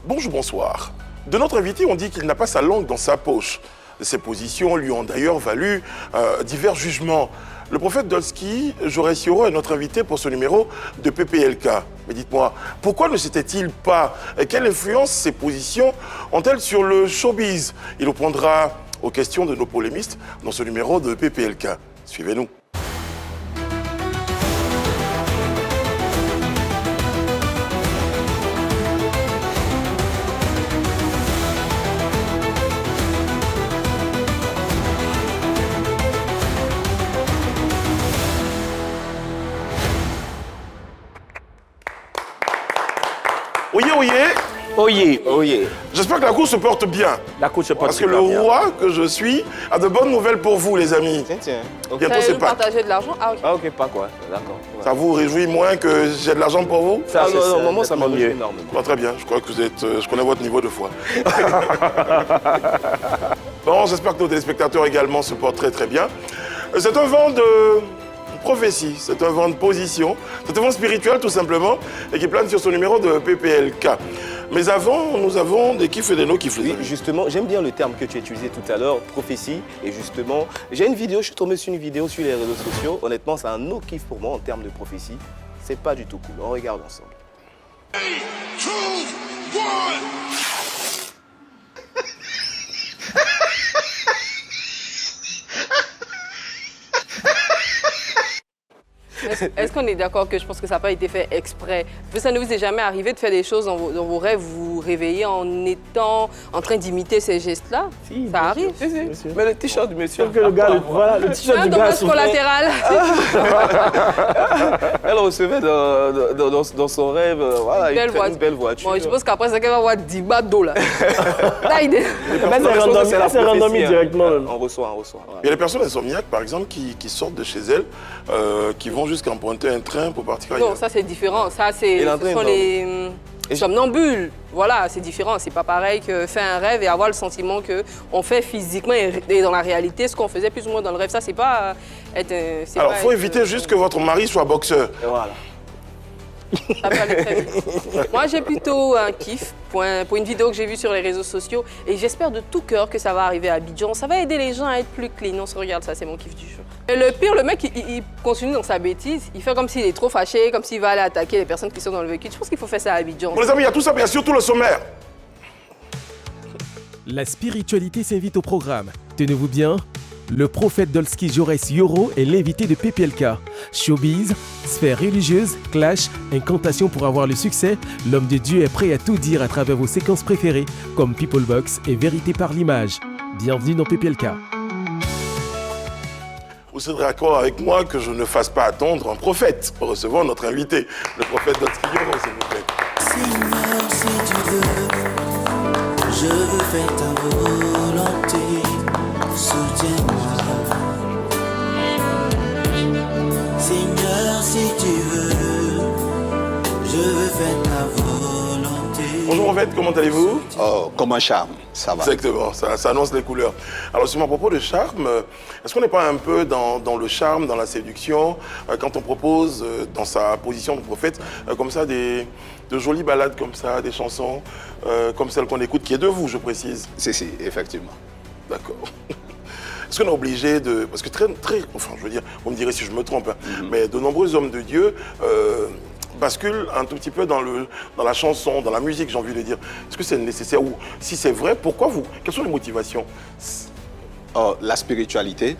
Bonjour, bonsoir. De notre invité, on dit qu'il n'a pas sa langue dans sa poche. Ces positions lui ont d'ailleurs valu divers jugements. Le prophète Dolski, Jaurès Yoro, est notre invité pour ce numéro de PPLK. Mais dites-moi, pourquoi ne s'était-il pas? Quelle influence ces positions ont-elles sur le showbiz? Il répondra aux questions de nos polémistes dans ce numéro de PPLK. Suivez-nous. Oyez, oyez. Oyez, oyez. J'espère que la cour se porte bien. La cour se porte Parce que le roi que je suis a de bonnes nouvelles pour vous, les amis. Tiens. Okay. Bientôt, c'est pas. Partager de l'argent? Ah, ok. Ah, ok, pas quoi. D'accord. Ouais. Ça vous réjouit moins que j'ai de l'argent pour vous? Ça, non, ça m'a mieux. Bah, très bien, je crois que vous êtes. Je connais votre niveau de foi. Bon, j'espère que nos téléspectateurs également se portent très très bien. C'est un vent de prophétie, c'est un vent de position, c'est un vent spirituel tout simplement, et qui plane sur ce numéro de PPLK. Mais avant, nous avons des kiffs et des no-kiffs. Oui, justement, j'aime bien le terme que tu as utilisé tout à l'heure, prophétie. Et justement, j'ai une vidéo, je suis tombé sur une vidéo sur les réseaux sociaux. Honnêtement, c'est un no-kiff pour moi en termes de prophétie. C'est pas du tout cool. On regarde ensemble. 3, 2, 1. Est-ce qu'on est d'accord que je pense que ça n'a pas été fait exprès? Ça ne vous est jamais arrivé de faire des choses dans vos rêves, vous vous réveillez en étant en train d'imiter ces gestes-là? Si, ça arrive? Si. Mais le t-shirt du monsieur. Que le gars, voilà, le t-shirt du gars. Dommage collatéral. Elle recevait dans son rêve voilà, une belle voiture. Bon, je suppose qu'après, c'est qu'elle va avoir 10 bateaux là. Là, il est... C'est randomé directement. On reçoit. Il y a des personnes insomniaques, par exemple, qui sortent de chez elles, qui vont jusqu'à emprunter un train pour partir ailleurs. Non, ça c'est différent. Ça, ce sont les somnambules. Voilà, c'est différent. C'est pas pareil que faire un rêve et avoir le sentiment qu'on fait physiquement et dans la réalité ce qu'on faisait plus ou moins dans le rêve. Ça, c'est pas être... Alors, il faut éviter juste que votre mari soit boxeur. Et voilà. Ça peut aller très vite. Moi, j'ai plutôt un kiff pour une vidéo que j'ai vue sur les réseaux sociaux et j'espère de tout cœur que ça va arriver à Abidjan. Ça va aider les gens à être plus clean. On se regarde, ça, c'est mon kiff du jour. Et le pire, le mec, il continue dans sa bêtise. Il fait comme s'il est trop fâché, comme s'il va aller attaquer les personnes qui sont dans le véhicule. Je pense qu'il faut faire ça à Abidjan. Bon, les amis, il y a tout ça, bien sûr, tout le sommaire. La spiritualité s'invite au programme. Tenez-vous bien, le prophète Dolski Jaurès Yoro est l'invité de PPLK. Showbiz, sphère religieuse, clash, incantation pour avoir le succès, l'homme de Dieu est prêt à tout dire à travers vos séquences préférées, comme People Box et Vérité par l'image. Bienvenue dans PPLK. Vous serez d'accord avec moi que je ne fasse pas attendre un prophète pour recevoir notre invité, le prophète Dolski Yoro, s'il vous plaît. Seigneur, si tu veux, je veux faire ta volonté. Soutiens-moi. Seigneur, si tu veux, je veux faire ta volonté. Bonjour prophète, comment allez-vous? Oh, comme un charme, ça va. Exactement, ça annonce les couleurs. Alors sur mon propos de charme, est-ce qu'on n'est pas un peu dans le charme, dans la séduction, quand on propose dans sa position de prophète, comme ça, de jolies ballades comme ça, des chansons comme celle qu'on écoute, qui est de vous, je précise? Si, effectivement. D'accord. Est-ce qu'on est obligé de... Parce que enfin, je veux dire, vous me direz si je me trompe, hein, mais de nombreux hommes de Dieu basculent un tout petit peu dans la chanson, dans la musique, j'ai envie de dire. Est-ce que c'est nécessaire? Ou si c'est vrai, pourquoi vous? Quelles sont les motivations? Oh, la spiritualité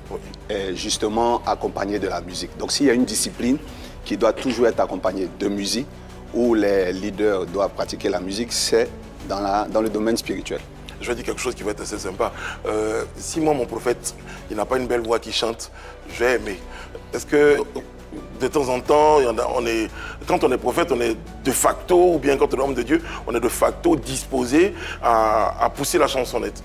est justement accompagnée de la musique. Donc s'il y a une discipline qui doit toujours être accompagnée de musique, où les leaders doivent pratiquer la musique, c'est dans le domaine spirituel. Je vais dire quelque chose qui va être assez sympa. Si moi, mon prophète, il n'a pas une belle voix qui chante, je vais aimer. Est-ce que de temps en temps, quand on est prophète, on est de facto, ou bien quand on est homme de Dieu, on est de facto disposé à pousser la chansonnette?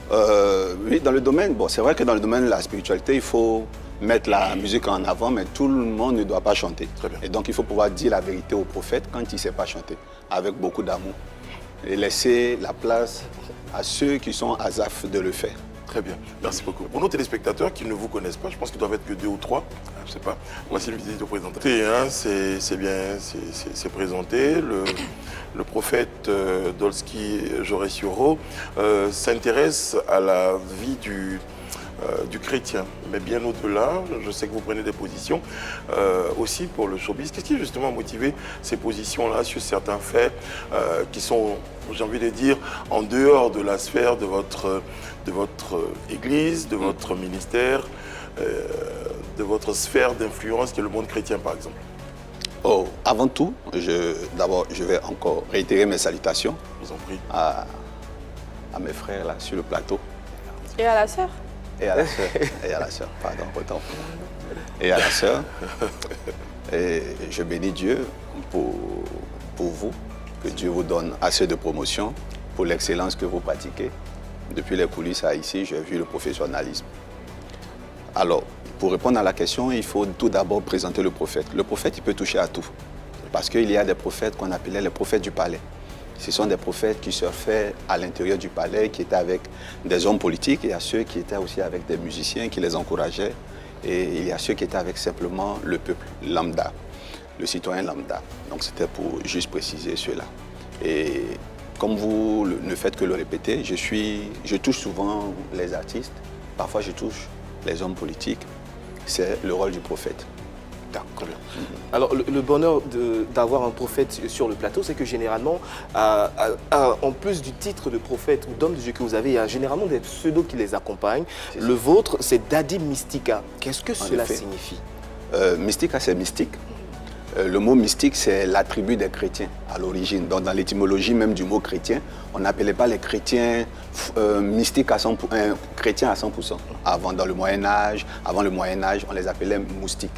Oui, dans le domaine, bon, c'est vrai que dans le domaine de la spiritualité, il faut mettre la musique en avant, mais tout le monde ne doit pas chanter. Très bien. Et donc, il faut pouvoir dire la vérité au prophète quand il ne sait pas chanter, avec beaucoup d'amour. Et laisser la place à ceux qui sont azaf de le faire. Très bien, merci beaucoup. Pour nos téléspectateurs qui ne vous connaissent pas, je pense qu'ils doivent être que 2 ou 3, je ne sais pas. Voici le vidéo présenté. C'est bien, c'est présenté. Le prophète Dolski Jorès-Yoro s'intéresse à la vie du chrétien, mais bien au-delà. Je sais que vous prenez des positions aussi pour le showbiz. Qu'est-ce qui justement a motivé ces positions-là sur certains faits qui sont, j'ai envie de dire, en dehors de la sphère de votre église, de votre ministère, de votre sphère d'influence qui est le monde chrétien par exemple? Oh, avant tout, d'abord, je vais encore réitérer mes salutations Je vous en prie. à mes frères là sur le plateau. Et à la sœur? Et à la sœur, et à la sœur, pardon, autant. Et à la sœur. Et je bénis Dieu pour vous, que Dieu vous donne assez de promotion pour l'excellence que vous pratiquez. Depuis les coulisses à ici, j'ai vu le professionnalisme. Alors, pour répondre à la question, il faut tout d'abord présenter le prophète. Le prophète, il peut toucher à tout. Parce qu'il y a des prophètes qu'on appelait les prophètes du palais. Ce sont des prophètes qui surfaient à l'intérieur du palais, qui étaient avec des hommes politiques. Il y a ceux qui étaient aussi avec des musiciens qui les encourageaient. Et il y a ceux qui étaient avec simplement le peuple lambda, le citoyen lambda. Donc c'était pour juste préciser cela. Et comme vous ne faites que le répéter, je touche souvent les artistes. Parfois je touche les hommes politiques. C'est le rôle du prophète. Très bien. Alors, le bonheur d'avoir un prophète sur le plateau, c'est que généralement, en plus du titre de prophète ou d'homme de Dieu que vous avez, il y a généralement des pseudos qui les accompagnent. Le vôtre, c'est Daddy Mystica. Qu'est-ce que cela signifie? Mystica, c'est mystique. Le mot mystique, c'est l'attribut des chrétiens à l'origine. Donc, dans l'étymologie même du mot chrétien, on n'appelait pas les chrétiens mystiques à 100%, chrétiens à 100%. Avant le Moyen-Âge, on les appelait moustiques.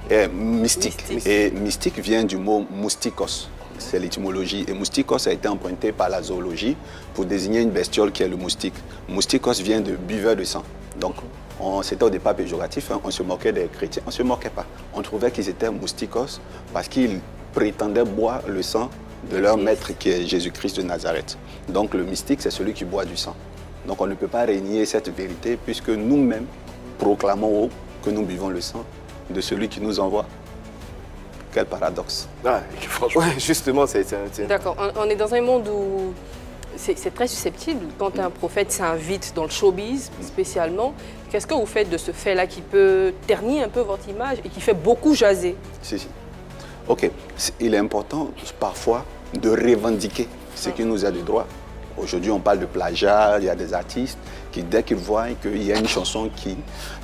Et mystique. Et mystique vient du mot moustikos. C'est l'étymologie. Et moustikos a été emprunté par la zoologie pour désigner une bestiole qui est le moustique. Moustikos vient de buveur de sang. Donc, c'était au départ péjoratif, on se moquait des chrétiens. On ne se moquait pas. On trouvait qu'ils étaient moustikos parce qu'ils prétendaient boire le sang de leur maître qui est Jésus-Christ de Nazareth. Donc le mystique, c'est celui qui boit du sang. Donc on ne peut pas renier cette vérité puisque nous-mêmes proclamons haut que nous buvons le sang de celui qui nous envoie. Quel paradoxe. Franchement, justement, c'est... D'accord, on est dans un monde où c'est très susceptible. Quand un prophète s'invite dans le showbiz, spécialement, qu'est-ce que vous faites de ce fait-là qui peut ternir un peu votre image et qui fait beaucoup jaser? Si. Ok, il est important parfois de revendiquer ce qui nous est de droit. Aujourd'hui, on parle de plagiat, il y a des artistes qui, dès qu'ils voient qu'il y a une chanson qui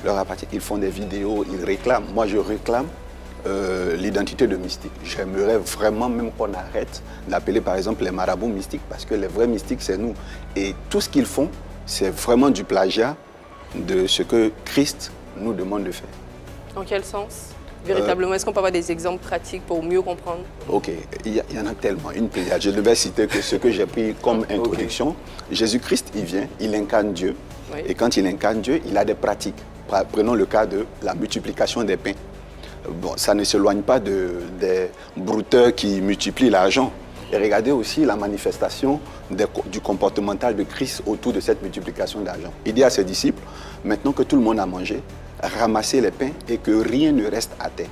leur appartient, ils font des vidéos, ils réclament. Moi, je réclame l'identité de mystique. J'aimerais vraiment même qu'on arrête d'appeler par exemple les marabouts mystiques parce que les vrais mystiques, c'est nous. Et tout ce qu'ils font, c'est vraiment du plagiat de ce que Christ nous demande de faire. En quel sens? Véritablement, est-ce qu'on peut avoir des exemples pratiques pour mieux comprendre? Ok, il y en a tellement, une pléiade. Je devais citer que ce que j'ai pris comme introduction. Jésus-Christ, il vient, il incarne Dieu. Oui. Et quand il incarne Dieu, il a des pratiques. Prenons le cas de la multiplication des pains. Bon, ça ne s'éloigne pas des brouteurs qui multiplient l'argent. Et regardez aussi la manifestation du comportemental de Christ autour de cette multiplication d'argent. Il dit à ses disciples, maintenant que tout le monde a mangé, ramassez les pains et que rien ne reste à terre.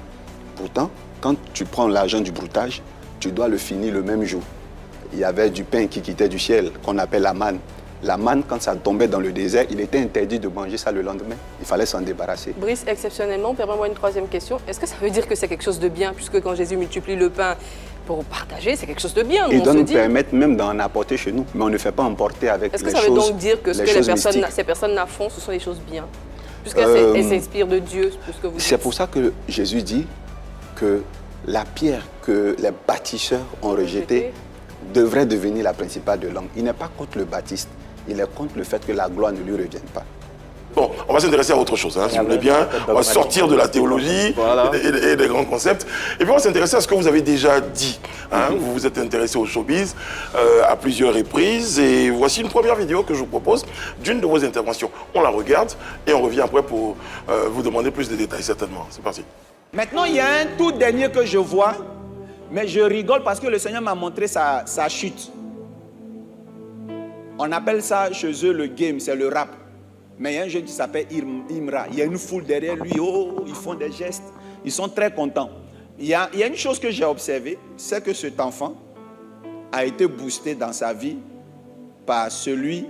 Pourtant, quand tu prends l'argent du broutage, tu dois le finir le même jour. Il y avait du pain qui quittait du ciel, qu'on appelle la manne. La manne, quand ça tombait dans le désert, il était interdit de manger ça le lendemain. Il fallait s'en débarrasser. Brice, exceptionnellement, permets-moi une troisième question. Est-ce que ça veut dire que c'est quelque chose de bien, puisque quand Jésus multiplie le pain pour partager, c'est quelque chose de bien? Il doit nous permettre même d'en apporter chez nous, mais on ne fait pas emporter avec les choses. Est-ce que ça veut donc dire que ce que ces personnes-là font, ce sont des choses bien? Puisqu'elles s'inspirent de Dieu, ce que vous dites. C'est pour ça que Jésus dit que la pierre que les bâtisseurs ont rejetée devrait devenir la principale de l'homme. Il n'est pas contre le baptiste, il est contre le fait que la gloire ne lui revienne pas. Bon, on va s'intéresser à autre chose, si vous voulez bien. On va sortir de la théologie et des grands concepts. Et puis on va s'intéresser à ce que vous avez déjà dit. Vous vous êtes intéressé au showbiz à plusieurs reprises. Et voici une première vidéo que je vous propose d'une de vos interventions. On la regarde et on revient après pour vous demander plus de détails, certainement. C'est parti. Maintenant, il y a un tout dernier que je vois, mais je rigole parce que le Seigneur m'a montré sa chute. On appelle ça chez eux le game, c'est le rap. Mais il y a un jeune qui s'appelle Imra. Il y a une foule derrière lui. Oh, ils font des gestes. Ils sont très contents. Il y a une chose que j'ai observée, c'est que cet enfant a été boosté dans sa vie par celui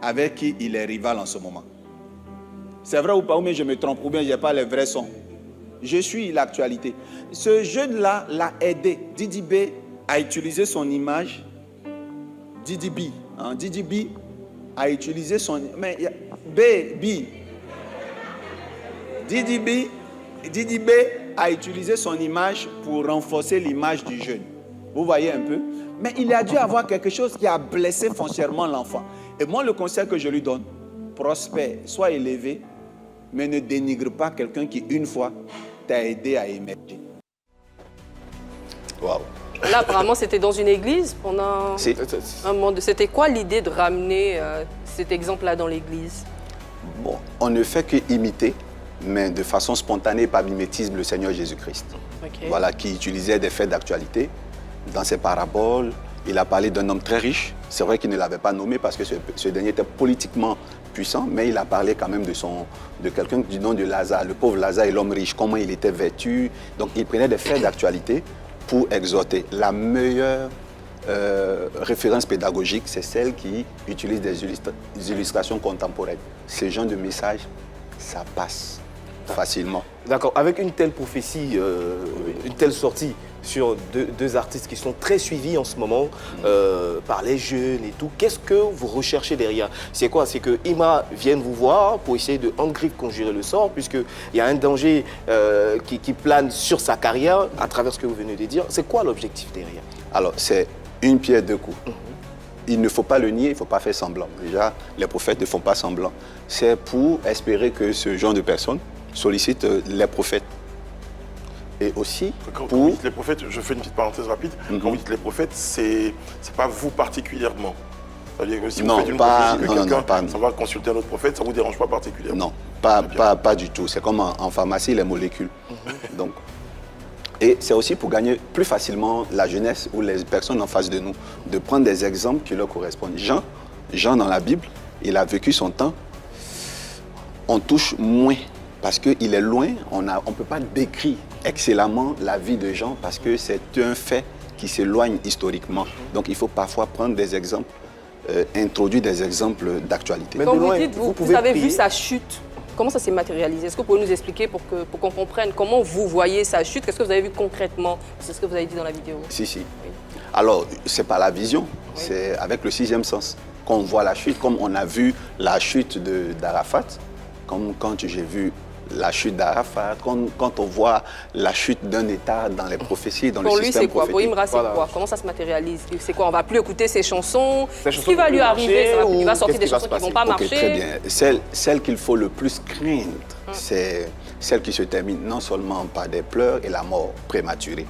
avec qui il est rival en ce moment. C'est vrai ou pas, ou bien je me trompe, ou bien je n'ai pas les vrais sons. Je suis l'actualité. Ce jeune-là l'a aidé. Didi B a utilisé son image. Didi B. Hein, Didi B a utilisé son... Mais Didi B a utilisé son image pour renforcer l'image du jeune. Vous voyez un peu? Mais il a dû avoir quelque chose qui a blessé foncièrement l'enfant. Et moi, le conseil que je lui donne, prospère, sois élevé, mais ne dénigre pas quelqu'un qui, une fois, t'a aidé à émerger. Waouh. Là, apparemment, c'était dans une église pendant un moment. C'était quoi l'idée de ramener cet exemple-là dans l'église? Bon, on ne fait que imiter, mais de façon spontanée, par mimétisme, le Seigneur Jésus-Christ. Okay. Voilà, qui utilisait des faits d'actualité. Dans ses paraboles, il a parlé d'un homme très riche. C'est vrai qu'il ne l'avait pas nommé parce que ce dernier était politiquement puissant, mais il a parlé quand même de quelqu'un du nom de Lazare, le pauvre Lazare et l'homme riche, comment il était vêtu. Donc il prenait des faits d'actualité pour exhorter. La meilleure référence pédagogique, c'est celle qui utilise des illustrations contemporaines. Ce genre de message, ça passe facilement. D'accord. Avec une telle prophétie, une telle sortie sur deux artistes qui sont très suivis en ce moment par les jeunes et tout, qu'est-ce que vous recherchez derrière? C'est quoi? C'est que Imra vienne vous voir pour essayer de en-griffe conjurer le sort, puisqu'il y a un danger qui plane sur sa carrière à travers ce que vous venez de dire. C'est quoi l'objectif derrière? Alors, c'est une pierre deux coups. Il ne faut pas le nier, il ne faut pas faire semblant. Déjà, les prophètes ne font pas semblant. C'est pour espérer que ce genre de personnes sollicite les prophètes. Et aussi, quand vous dites les prophètes, je fais une petite parenthèse rapide, quand vous dites les prophètes, c'est pas vous particulièrement. C'est-à-dire que si vous faites une prophétie de quelqu'un, ça va consulter un autre prophète, ça ne vous dérange pas particulièrement? Non, pas du tout. C'est comme en pharmacie, les molécules. Donc, et c'est aussi pour gagner plus facilement la jeunesse ou les personnes en face de nous, de prendre des exemples qui leur correspondent. Jean dans la Bible, il a vécu son temps, on touche moins. Parce qu'il est loin, on ne peut pas décrire excellemment la vie de Jean parce que c'est un fait qui s'éloigne historiquement. Donc il faut parfois prendre des exemples, introduire des exemples d'actualité. Quand vous dites, vous avez vu sa chute, comment ça s'est matérialisé? Est-ce que vous pouvez nous expliquer pour qu'on comprenne comment vous voyez sa chute? Qu'est-ce que vous avez vu concrètement? C'est ce que vous avez dit dans la vidéo. Si. Oui. Alors, c'est pas la vision, c'est avec le sixième sens qu'on voit la chute, comme on a vu la chute d'Arafat, comme quand j'ai vu la chute d'Arafat, quand on voit la chute d'un État dans les prophéties, dans le système prophétique. Pour lui, c'est quoi? Pour Imra, c'est quoi? Comment ça se matérialise? C'est quoi? On ne va plus écouter ses chansons? Ce qui va lui arriver, il va sortir des chansons qui ne vont pas marcher? Très bien. Celle qu'il faut le plus craindre, c'est celle qui se termine non seulement par des pleurs et la mort prématurée.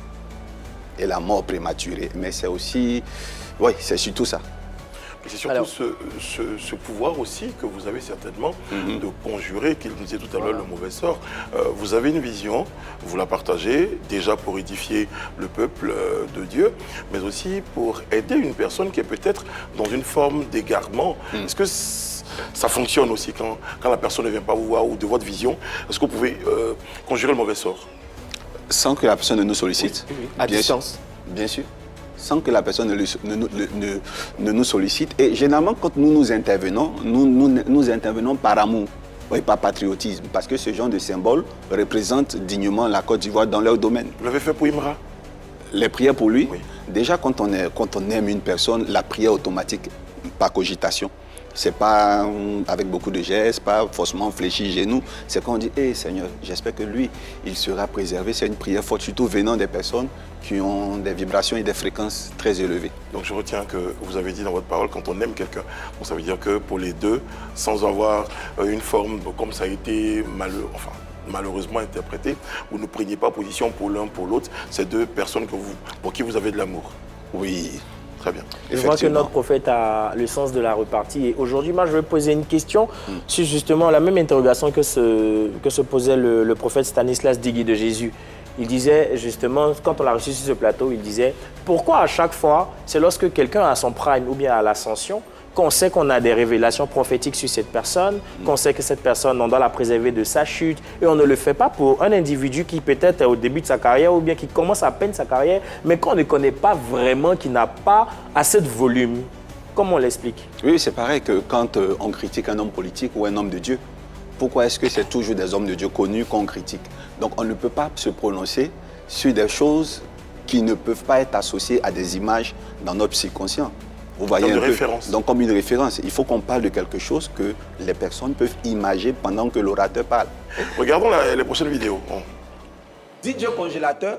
Mais c'est aussi... Oui, c'est surtout ça. C'est surtout ce pouvoir aussi que vous avez certainement de conjurer, qu'il nous disait tout à l'heure, le mauvais sort. Vous avez une vision, vous la partagez, déjà pour édifier le peuple de Dieu, mais aussi pour aider une personne qui est peut-être dans une forme d'égarement. Est-ce que ça fonctionne aussi quand la personne ne vient pas vous voir ou de votre vision? Est-ce que vous pouvez conjurer le mauvais sort? Sans que la personne ne nous sollicite. Oui. À distance. Bien sûr. Sans que la personne ne nous sollicite. Et généralement, quand nous intervenons, nous intervenons par amour, et par patriotisme, parce que ce genre de symbole représente dignement la Côte d'Ivoire dans leur domaine. Vous l'avez fait pour Imra? Les prières pour lui, déjà quand on aime une personne, la prière automatique, par cogitation. C'est pas avec beaucoup de gestes, pas forcément fléchir genoux. C'est quand on dit, hey, Seigneur, j'espère que lui, il sera préservé. C'est une prière forte, surtout venant des personnes qui ont des vibrations et des fréquences très élevées. Donc je retiens que vous avez dit dans votre parole, quand on aime quelqu'un, bon, ça veut dire que pour les deux, sans avoir une forme, comme ça a été malheureusement interprété, vous ne preniez pas position pour l'un pour l'autre, c'est deux personnes pour qui vous avez de l'amour. Oui. Très bien. Je vois que notre prophète a le sens de la repartie. Et aujourd'hui, moi, je vais poser une question sur justement la même interrogation que se posait le prophète Stanislas Digui de Jésus. Il disait justement, quand on l'a reçu sur ce plateau, il disait « Pourquoi à chaque fois, c'est lorsque quelqu'un a son prime ou bien à l'ascension qu'on sait qu'on a des révélations prophétiques sur cette personne, qu'on sait que cette personne, on doit la préserver de sa chute, et on ne le fait pas pour un individu qui peut-être est au début de sa carrière ou bien qui commence à peine sa carrière, mais qu'on ne connaît pas vraiment, qui n'a pas assez de volume. Comment on l'explique? Oui, c'est pareil que quand on critique un homme politique ou un homme de Dieu. Pourquoi est-ce que c'est toujours des hommes de Dieu connus qu'on critique? Donc on ne peut pas se prononcer sur des choses qui ne peuvent pas être associées à des images dans notre subconscient. Vous voyez Comme un une peu. référence. Donc comme une référence. Il faut qu'on parle de quelque chose que les personnes peuvent imager pendant que l'orateur parle. Regardons les prochaines vidéos. DJ congélateur,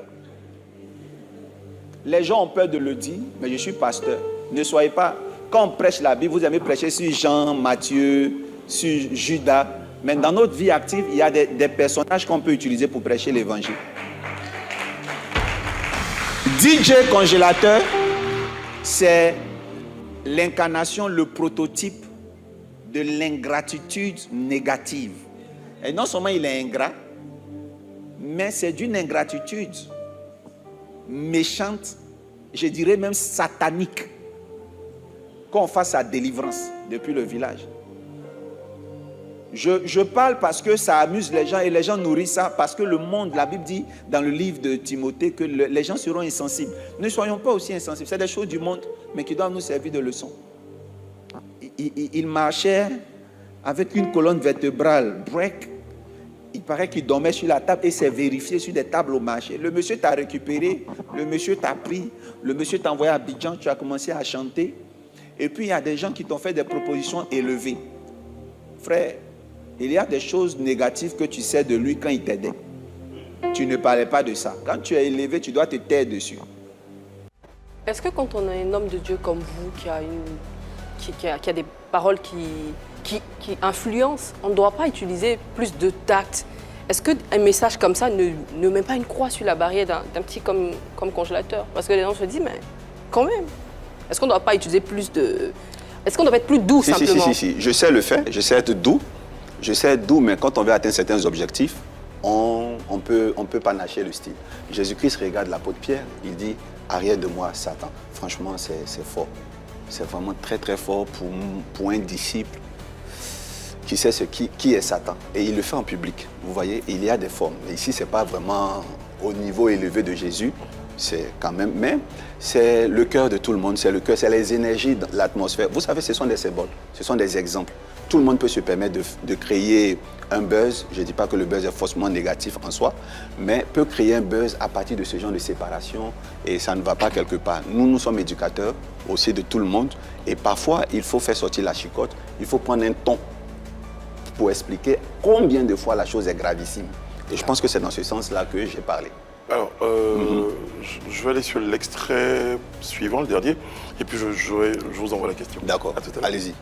les gens ont peur de le dire, mais je suis pasteur. Ne soyez pas, quand on prêche la Bible, vous aimez prêcher sur Jean, Matthieu, sur Judas. Mais dans notre vie active, il y a des personnages qu'on peut utiliser pour prêcher l'évangile. DJ congélateur, c'est l'incarnation, le prototype de l'ingratitude négative. Et non seulement il est ingrat, mais c'est d'une ingratitude méchante, je dirais même satanique, qu'on fasse sa délivrance depuis le village. Je parle parce que ça amuse les gens et les gens nourrissent ça parce que le monde, la Bible dit dans le livre de Timothée que les gens seront insensibles. Ne soyons pas aussi insensibles. C'est des choses du monde, mais qui doivent nous servir de leçon. Il marchait avec une colonne vertébrale, break. Il paraît qu'il dormait sur la table et s'est vérifié sur des tables au marché. Le monsieur t'a récupéré, le monsieur t'a pris, le monsieur t'a envoyé à Abidjan, tu as commencé à chanter. Et puis il y a des gens qui t'ont fait des propositions élevées. Frère, il y a des choses négatives que tu sais de lui quand il t'aidait. Tu ne parlais pas de ça. Quand tu es élevé, tu dois te taire dessus. Est-ce que quand on a un homme de Dieu comme vous, qui a des paroles qui influencent, on ne doit pas utiliser plus de tact? Est-ce qu'un message comme ça ne met pas une croix sur la barrière d'un petit comme congélateur? Parce que les gens se disent, mais quand même, est-ce qu'on ne doit pas utiliser plus de... Est-ce qu'on doit être plus doux simplement? Si. Je sais le faire, je sais être doux. Je sais être doux, mais quand on veut atteindre certains objectifs, on peut panacher le style. Jésus-Christ regarde l'apôtre Pierre, il dit « Arrière de moi, Satan ». Franchement, c'est fort. C'est vraiment très très fort pour un disciple qui sait qui est Satan. Et il le fait en public. Vous voyez, il y a des formes. Mais ici, ce n'est pas vraiment au niveau élevé de Jésus. C'est quand même, mais c'est le cœur de tout le monde, c'est le cœur, c'est les énergies, l'atmosphère. Vous savez, ce sont des symboles, ce sont des exemples. Tout le monde peut se permettre de créer un buzz. Je ne dis pas que le buzz est forcément négatif en soi, mais peut créer un buzz à partir de ce genre de séparation et ça ne va pas quelque part. Nous sommes éducateurs aussi de tout le monde et parfois, il faut faire sortir la chicotte, il faut prendre un ton pour expliquer combien de fois la chose est gravissime. Et je pense que c'est dans ce sens-là que j'ai parlé. Alors, je vais aller sur l'extrait suivant, le dernier, et puis je vous envoie la question. D'accord, allez-y.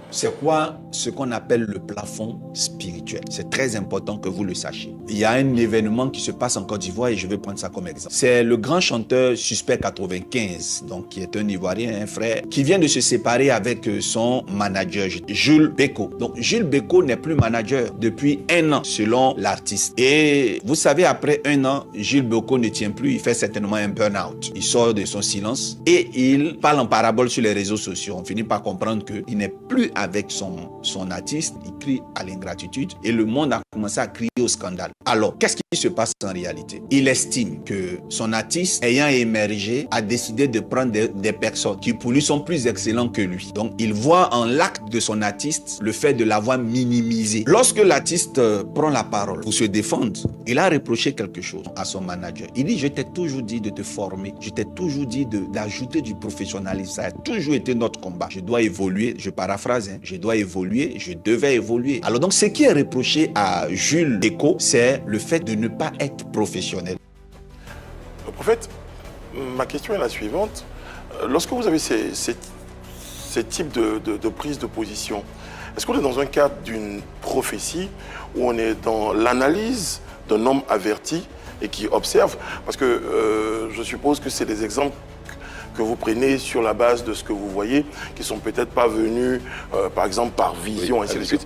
C'est quoi ce qu'on appelle le plafond spirituel? C'est très important que vous le sachiez. Il y a un événement qui se passe en Côte d'Ivoire et je vais prendre ça comme exemple. C'est le grand chanteur Suspect 95, donc qui est un Ivoirien, un frère, qui vient de se séparer avec son manager, Jules Beko. Donc Jules Beko n'est plus manager depuis 1 an, selon l'artiste. Et vous savez, après 1 an, Jules Beko ne tient plus, il fait certainement un burn-out. Il sort de son silence et il parle en parabole sur les réseaux sociaux. On finit par comprendre qu'il n'est plus avec son artiste, il crie à l'ingratitude et le monde a commencé à crier au scandale. Alors, qu'est-ce qui se passe en réalité? Il estime que son artiste, ayant émergé, a décidé de prendre des personnes qui pour lui sont plus excellentes que lui. Donc, il voit en l'acte de son artiste le fait de l'avoir minimisé. Lorsque l'artiste prend la parole pour se défendre, il a reproché quelque chose à son manager. Il dit, je t'ai toujours dit de te former, je t'ai toujours dit d'ajouter du professionnalisme. Ça a toujours été notre combat. Je dois évoluer, je paraphrase, je dois évoluer, je devais évoluer. Alors donc, ce qui est reproché à Jules Beko, c'est le fait de ne pas être professionnel. Prophète, ma question est la suivante. Lorsque vous avez ces types de prise de position, est-ce qu'on est dans un cadre d'une prophétie où on est dans l'analyse d'un homme averti et qui observe? Parce que je suppose que c'est des exemples que vous prenez sur la base de ce que vous voyez, qui sont peut-être pas venus, par exemple, par vision, ainsi de suite.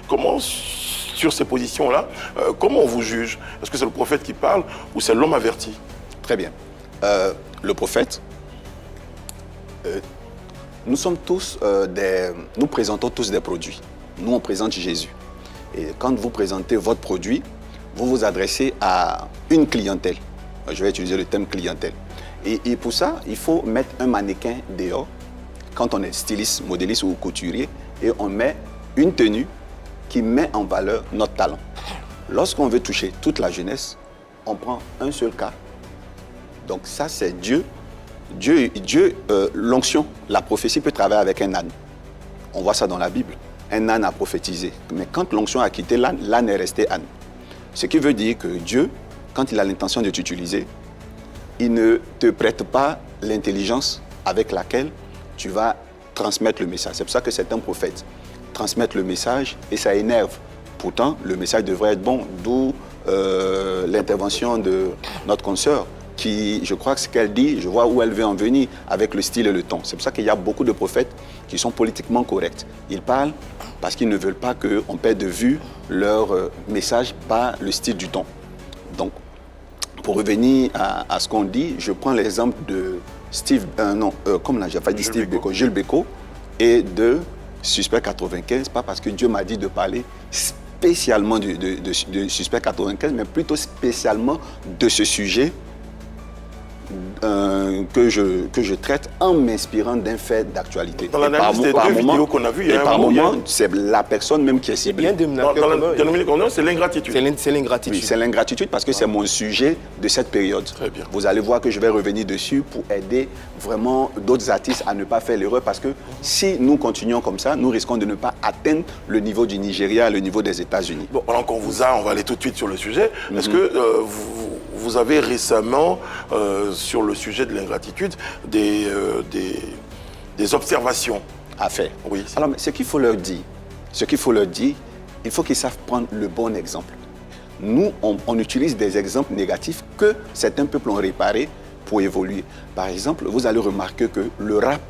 Comment, sur ces positions-là, comment on vous juge? Est-ce que c'est le prophète qui parle ou c'est l'homme averti? Très bien. Le prophète, nous sommes tous nous présentons tous des produits. Nous, on présente Jésus. Et quand vous présentez votre produit, vous vous adressez à une clientèle. Je vais utiliser le terme clientèle. Et pour ça, il faut mettre un mannequin dehors, quand on est styliste, modéliste ou couturier, et on met une tenue qui met en valeur notre talent. Lorsqu'on veut toucher toute la jeunesse, on prend un seul cas. Donc ça, c'est Dieu. L'onction, la prophétie peut travailler avec un âne. On voit ça dans la Bible. Un âne a prophétisé. Mais quand l'onction a quitté l'âne, l'âne est resté âne. Ce qui veut dire que Dieu, quand il a l'intention de t'utiliser, il ne te prête pas l'intelligence avec laquelle tu vas transmettre le message. C'est pour ça que certains prophètes transmettent le message et ça énerve. Pourtant, le message devrait être bon, d'où l'intervention de notre consoeur qui, je crois que ce qu'elle dit, je vois où elle veut en venir avec le style et le ton. C'est pour ça qu'il y a beaucoup de prophètes qui sont politiquement corrects. Ils parlent parce qu'ils ne veulent pas qu'on perde de vue leur message par le style du ton. Donc, pour revenir à ce qu'on dit, je prends l'exemple de Jules Bécaud et de Suspect 95, pas parce que Dieu m'a dit de parler spécialement de Suspect 95, mais plutôt spécialement de ce sujet que je traite en m'inspirant d'un fait d'actualité. Dans l'analyse des deux vidéos qu'on a vues, il y a un moment, c'est la personne même qui est ciblée. C'est l'ingratitude. C'est l'ingratitude. Oui, c'est l'ingratitude parce que c'est mon sujet de cette période. Très bien. Vous allez voir que je vais revenir dessus pour aider vraiment d'autres artistes à ne pas faire l'erreur parce que si nous continuons comme ça, nous risquons de ne pas atteindre le niveau du Nigeria, le niveau des États-Unis. Bon, pendant qu'on vous a, on va aller tout de suite sur le sujet. Est-ce que vous avez récemment, sur le sujet de l'ingratitude, des observations à faire? Oui. Alors, ce qu'il faut leur dire, il faut qu'ils savent prendre le bon exemple. Nous, on utilise des exemples négatifs que certains peuples ont réparés pour évoluer. Par exemple, vous allez remarquer que le rap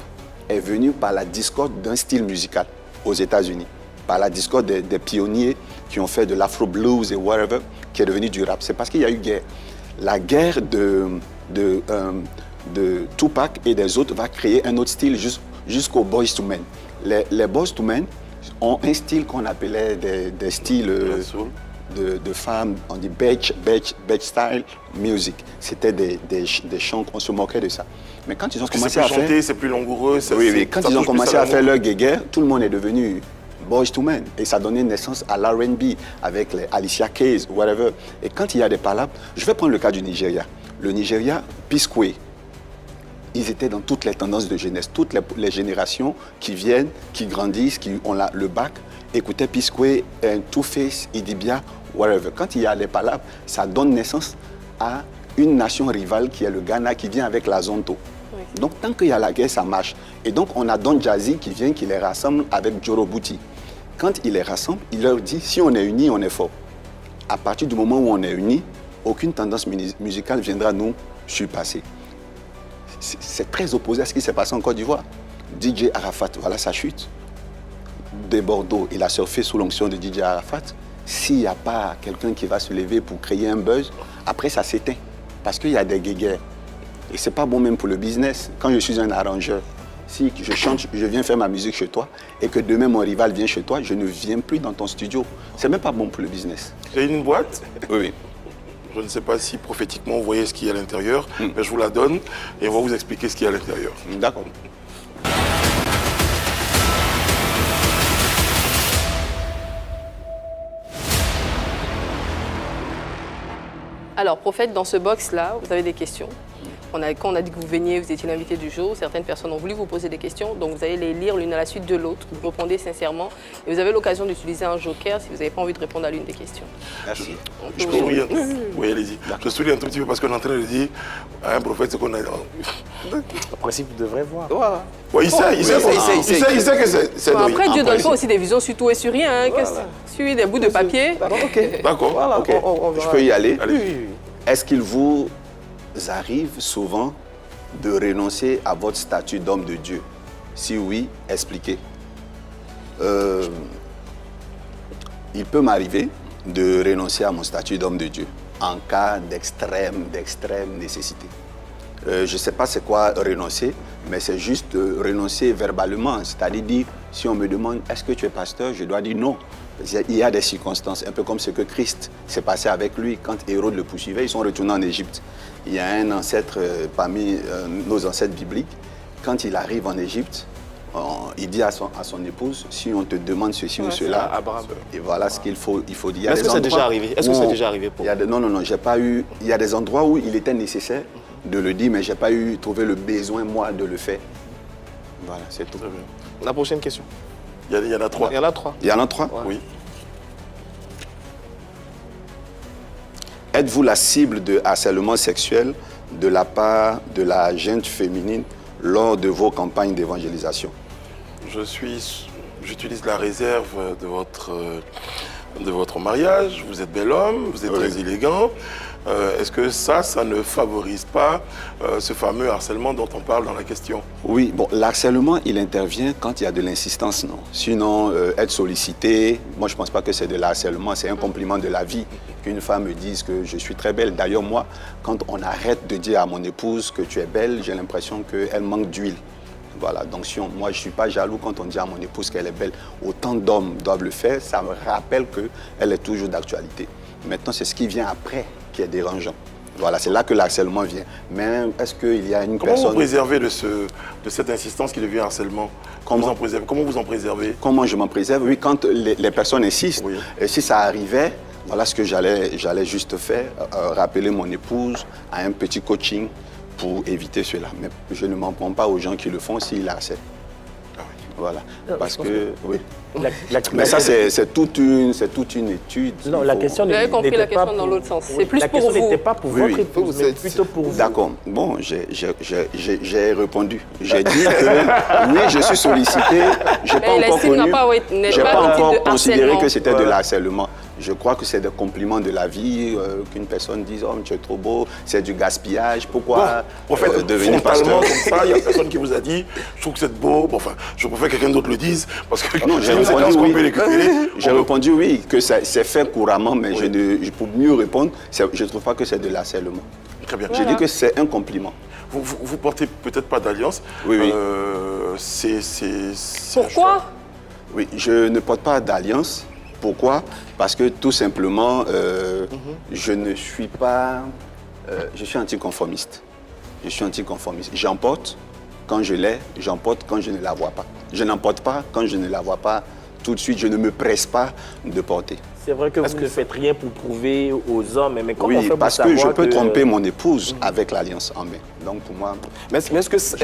est venu par la discorde d'un style musical aux États-Unis, par la discorde des pionniers qui ont fait de l'afro-blues et whatever, qui est devenu du rap. C'est parce qu'il y a eu guerre. La guerre de Tupac et des autres va créer un autre style jusqu'aux Boyz II Men. Les Boyz II Men ont un style qu'on appelait des styles de femmes, on dit beach style music. C'était des chants, on se moquait de ça. Mais quand ils ont commencé à chanter, c'est plus langoureux. Oui, quand ils ont commencé à faire leur guéguerre, tout le monde est devenu Boyz II Men. Et ça donnait naissance à l'R&B avec les Alicia Keys, whatever. Et quand il y a des palabres, je vais prendre le cas du Nigeria. Le Nigeria, P-Square, ils étaient dans toutes les tendances de jeunesse. Toutes les générations qui viennent, qui grandissent, qui ont le bac, écoutaient P-Square, Two-Face, Idibia, whatever. Quand il y a des palabres, ça donne naissance à une nation rivale qui est le Ghana, qui vient avec la Zonto. Oui. Donc, tant qu'il y a la guerre, ça marche. Et donc, on a Don Jazzy qui vient, qui les rassemble avec Joro Bouti. Quand il les rassemble, il leur dit, si on est unis, on est fort. À partir du moment où on est unis, aucune tendance musicale viendra nous surpasser. C'est très opposé à ce qui s'est passé en Côte d'Ivoire. DJ Arafat, voilà sa chute. De Bordeaux, il a surfé sous l'onction de DJ Arafat. S'il n'y a pas quelqu'un qui va se lever pour créer un buzz, après ça s'éteint. Parce qu'il y a des guéguerres. Et ce n'est pas bon même pour le business. Quand je suis un arrangeur, si je chante, je viens faire ma musique chez toi et que demain mon rival vient chez toi, je ne viens plus dans ton studio. Ce n'est même pas bon pour le business. J'ai une boîte. Oui. Je ne sais pas si prophétiquement vous voyez ce qu'il y a à l'intérieur, mais je vous la donne et on va vous expliquer ce qu'il y a à l'intérieur. D'accord. Alors, prophète, dans ce box-là, vous avez des questions. Quand on a dit que vous veniez, vous étiez l'invité du jour, certaines personnes ont voulu vous poser des questions, donc vous allez les lire l'une à la suite de l'autre, vous répondez sincèrement, et vous avez l'occasion d'utiliser un joker si vous n'avez pas envie de répondre à l'une des questions. Merci. Je souris un... Oui, allez-y. Je souris un tout petit peu parce qu'on est en train de dire à un prophète ce qu'on a... En principe, vous devrez voir. Ouais, il sait que c'est... Bon, après, Dieu ne donne pas aussi des visions sur tout et sur rien, sur des bouts de papier. D'accord. Voilà, je peux y aller. Est-ce qu'il vous arrive souvent de renoncer à votre statut d'homme de Dieu? Si oui, expliquez. Il peut m'arriver de renoncer à mon statut d'homme de Dieu en cas d'extrême nécessité. Je ne sais pas c'est quoi renoncer, mais c'est juste renoncer verbalement. C'est-à-dire dire, si on me demande, est-ce que tu es pasteur, je dois dire non. Il y a des circonstances, un peu comme ce que Christ s'est passé avec lui quand Hérode le poursuivait. Ils sont retournés en Égypte. Il y a un ancêtre parmi nos ancêtres bibliques. Quand il arrive en Égypte, il dit à son épouse, si on te demande ceci ou cela, et voilà ce qu'il faut dire. Est-ce que c'est déjà arrivé? Est-ce que c'est déjà arrivé pour vous? Non, j'ai pas eu. Il y a des endroits où il était nécessaire de le dire, mais j'ai pas trouvé le besoin, moi, de le faire. Voilà, c'est tout. La prochaine question. Il y en a 3. Il y en a 3. Il y en a 3? Oui. Êtes-vous la cible de harcèlement sexuel de la part de la gente féminine lors de vos campagnes d'évangélisation? J'utilise la réserve de votre mariage. Vous êtes bel homme, vous êtes très élégant. Est-ce que ça ne favorise pas ce fameux harcèlement dont on parle dans la question? Oui, bon, l'harcèlement, il intervient quand il y a de l'insistance, non. Sinon, être sollicité, moi, je ne pense pas que c'est de l'harcèlement, c'est un compliment de la vie. Qu'une femme me dise que je suis très belle. D'ailleurs, moi, quand on arrête de dire à mon épouse que tu es belle, j'ai l'impression qu'elle manque d'huile. Voilà, donc moi, je ne suis pas jaloux quand on dit à mon épouse qu'elle est belle. Autant d'hommes doivent le faire, ça me rappelle qu'elle est toujours d'actualité. Maintenant, c'est ce qui vient après qui est dérangeant. Voilà, c'est là que l'harcèlement vient. Mais est-ce qu'il y a une personne... Comment vous préservez de cette insistance qui devient harcèlement? Comment vous en préservez? Comment je m'en préserve? Oui, quand les personnes insistent, et si ça arrivait, voilà ce que j'allais juste faire, rappeler mon épouse à un petit coaching pour éviter cela. Mais je ne m'en prends pas aux gens qui le font s'ils harcèlent. Voilà, parce que... Oui. Mais ça, c'est toute une étude. Non, la question n'était pas... Vous avez compris la question dans l'autre sens. C'est plus pour vous. La question n'était pas pour votre épouse, mais plutôt pour vous. D'accord. Bon, j'ai répondu. J'ai dit que oui, je suis sollicité. Je n'ai pas encore considéré que c'était de l'harcèlement. Je crois que c'est des compliments de la vie, qu'une personne dise « Oh, tu es trop beau, c'est du gaspillage, pourquoi devenir pasteur ?» comme ça, il n'y a personne qui vous a dit « Je trouve que c'est beau, bon, enfin, je préfère que quelqu'un d'autre le dise, parce que non, j'ai répondu oui, que c'est fait couramment, mais pour mieux répondre, je ne trouve pas que c'est de l'harcèlement. Très bien. J'ai dit que c'est un compliment. Vous portez peut-être pas d'alliance. Oui. Pourquoi? Oui, je ne porte pas d'alliance. Pourquoi? Parce que tout simplement, je ne suis pas... je suis anticonformiste. Je suis anticonformiste. J'emporte quand je l'ai, j'emporte quand je ne la vois pas. Je n'emporte pas quand je ne la vois pas. Tout de suite, je ne me presse pas de porter. C'est vrai que vous ne faites rien pour prouver aux hommes, mais comment on fait pour parce que je peux tromper mon épouse avec l'alliance en main. Donc pour moi, est-ce que ça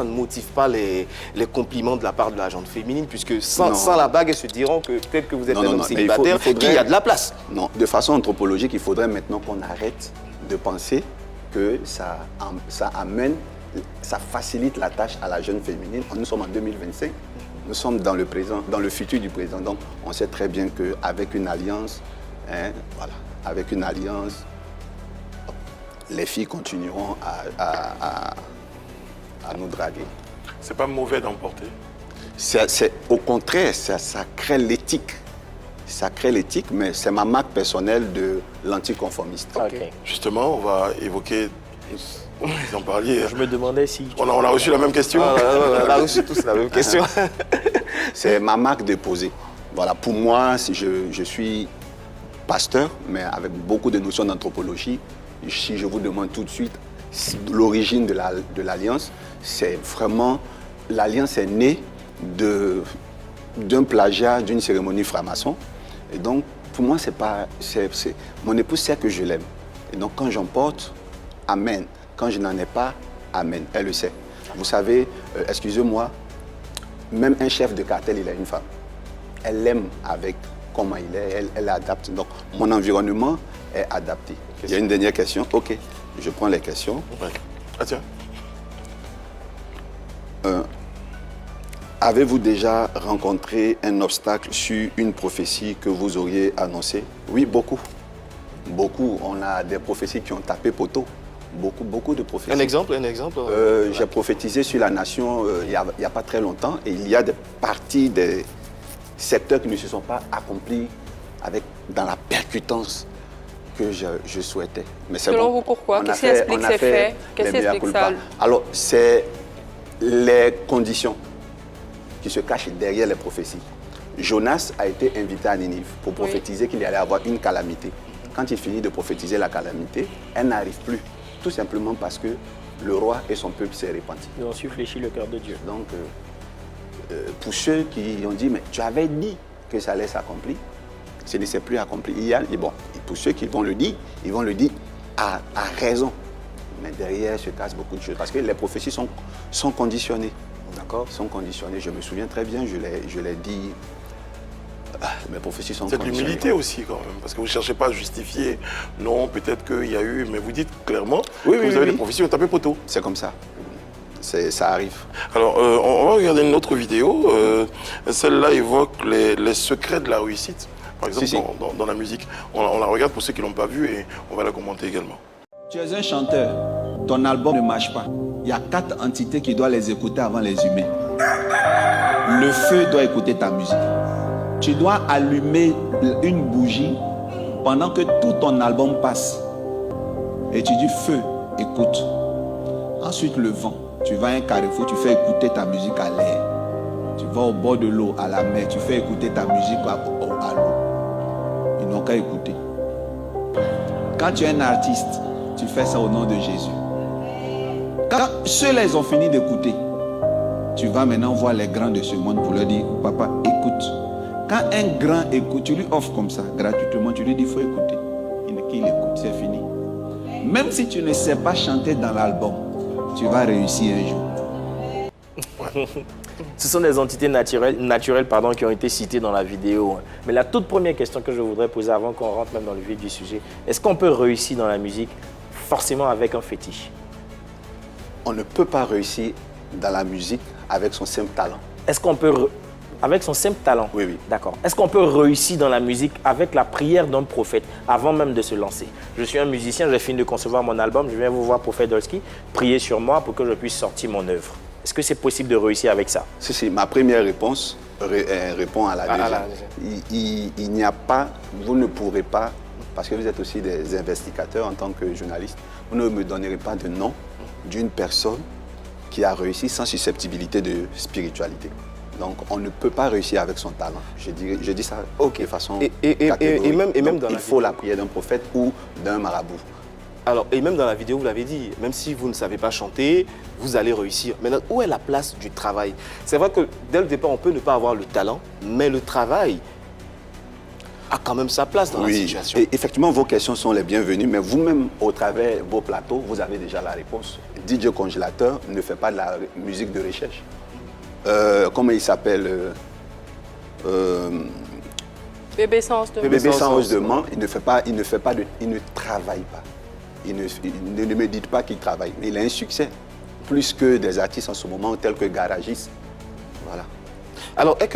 ne motive pas les compliments de la part de la gente féminine, puisque sans la bague, elles se diront que peut-être que vous êtes un homme célibataire, qu'il y a de la place. Non, de façon anthropologique, il faudrait maintenant qu'on arrête de penser que ça amène, ça facilite la tâche à la jeune féminine. Nous sommes en 2025. Nous sommes dans le présent, dans le futur du présent. Donc, on sait très bien qu'avec une alliance, avec une alliance, les filles continueront à nous draguer. C'est pas mauvais d'emporter. Au contraire, ça crée l'éthique. Ça crée l'éthique, mais c'est ma marque personnelle de l'anticonformiste. Okay. Justement, on va évoquer... Vous en parliez. Je me demandais si... On a reçu la même question. On a reçu tous la même question. C'est ma marque déposée. Voilà, pour moi, je suis pasteur, mais avec beaucoup de notions d'anthropologie. Si je vous demande tout de suite l'origine de l'alliance, c'est vraiment... L'alliance est née d'un plagiat d'une cérémonie franc-maçon. Et donc, pour moi, mon épouse sait que je l'aime. Et donc, quand j'emporte, amen. Quand je n'en ai pas, amen. Elle le sait. Vous savez, excusez-moi, même un chef de cartel, il a une femme. Elle l'aime avec comment il est, elle adapte. Donc, mon environnement est adapté. Il y a une dernière question. OK, je prends les questions. Ouais. Ah tiens. Avez-vous déjà rencontré un obstacle sur une prophétie que vous auriez annoncée? Oui, beaucoup. Beaucoup. On a des prophéties qui ont tapé poteau. Beaucoup de prophéties. Un exemple? J'ai prophétisé sur la nation il n'y a pas très longtemps et il y a des parties, des secteurs qui ne se sont pas accomplis dans la percutance que je souhaitais. Mais c'est Selon bon. vous, pourquoi? On a Qu'est-ce qui explique on a ces faits? Qu'est-ce les qui mea explique culpa. ça? Alors, c'est les conditions qui se cachent derrière les prophéties. Jonas a été invité à Ninive pour prophétiser qu'il y allait avoir une calamité. Quand il finit de prophétiser la calamité, elle n'arrive plus. Tout simplement parce que le roi et son peuple s'est repenti. Ils ont su fléchir le cœur de Dieu. Donc, pour ceux qui ont dit, mais tu avais dit que ça allait s'accomplir, ce ne s'est plus accompli. Et bon, pour ceux qui vont le dire, ils vont le dire à raison. Mais derrière se cassent beaucoup de choses. Parce que les prophéties sont conditionnées. D'accord? Sont conditionnées. Je me souviens très bien, je l'ai dit. Mes prophéties sont conditionnées. C'est de l'humilité aussi quand même, parce que vous ne cherchez pas à justifier. Non, peut-être qu'il y a eu, mais vous dites clairement que vous avez des prophéties, vous tapez poteau. C'est comme ça. Ça arrive. Alors, on va regarder une autre vidéo. Celle-là évoque les secrets de la réussite. Par exemple, dans la musique. On la regarde pour ceux qui ne l'ont pas vue et on va la commenter également. Tu es un chanteur, ton album ne marche pas. Il y a 4 entités qui doivent les écouter avant les humains. Le feu doit écouter ta musique. Tu dois allumer une bougie pendant que tout ton album passe. Et tu dis feu, écoute. Ensuite le vent. Tu vas à un carrefour, tu fais écouter ta musique à l'air. Tu vas au bord de l'eau, à la mer, tu fais écouter ta musique à l'eau. Ils n'ont qu'à écouter. Quand tu es un artiste, tu fais ça au nom de Jésus. Quand ceux-là, ils ont fini d'écouter, tu vas maintenant voir les grands de ce monde pour leur dire, papa, écoute. Quand un grand écoute, tu lui offres comme ça, gratuitement, tu lui dis, il faut écouter. Qu'il écoute, c'est fini. Même si tu ne sais pas chanter dans l'album, tu vas réussir un jour. Ce sont des entités naturelles qui ont été citées dans la vidéo. Mais la toute première question que je voudrais poser avant qu'on rentre même dans le vif du sujet, est-ce qu'on peut réussir dans la musique forcément avec un fétiche? On ne peut pas réussir dans la musique avec son simple talent. Est-ce qu'on peut... Avec son simple talent? Oui, oui. D'accord. Est-ce qu'on peut réussir dans la musique avec la prière d'un prophète avant même de se lancer? Je suis un musicien, j'ai fini de concevoir mon album, je viens vous voir, prophète Dolski, prier sur moi pour que je puisse sortir mon œuvre. Est-ce que c'est possible de réussir avec ça? Si, ma première réponse répond à la deuxième. Il n'y a pas, vous ne pourrez pas, parce que vous êtes aussi des investigateurs en tant que journaliste, vous ne me donnerez pas de nom d'une personne qui a réussi sans susceptibilité de spiritualité. Donc, on ne peut pas réussir avec son talent. Je dis ça de façon catégorique. Même dans il faut la prière d'un prophète ou d'un marabout. Alors, et même dans la vidéo, vous l'avez dit, même si vous ne savez pas chanter, vous allez réussir. Maintenant, où est la place du travail? C'est vrai que dès le départ, on peut ne pas avoir le talent, mais le travail a quand même sa place dans la situation. Et effectivement, vos questions sont les bienvenues, mais vous-même, au travers de vos plateaux, vous avez déjà la réponse. DJ Congélateur ne fait pas de la musique de recherche. Comment il s'appelle Bébé sans de Bébé sans os de Mans, il ne travaille pas. Il ne me dit pas qu'il travaille, mais il a un succès. Plus que des artistes en ce moment tels que Garagis. Voilà. Alors, est-ce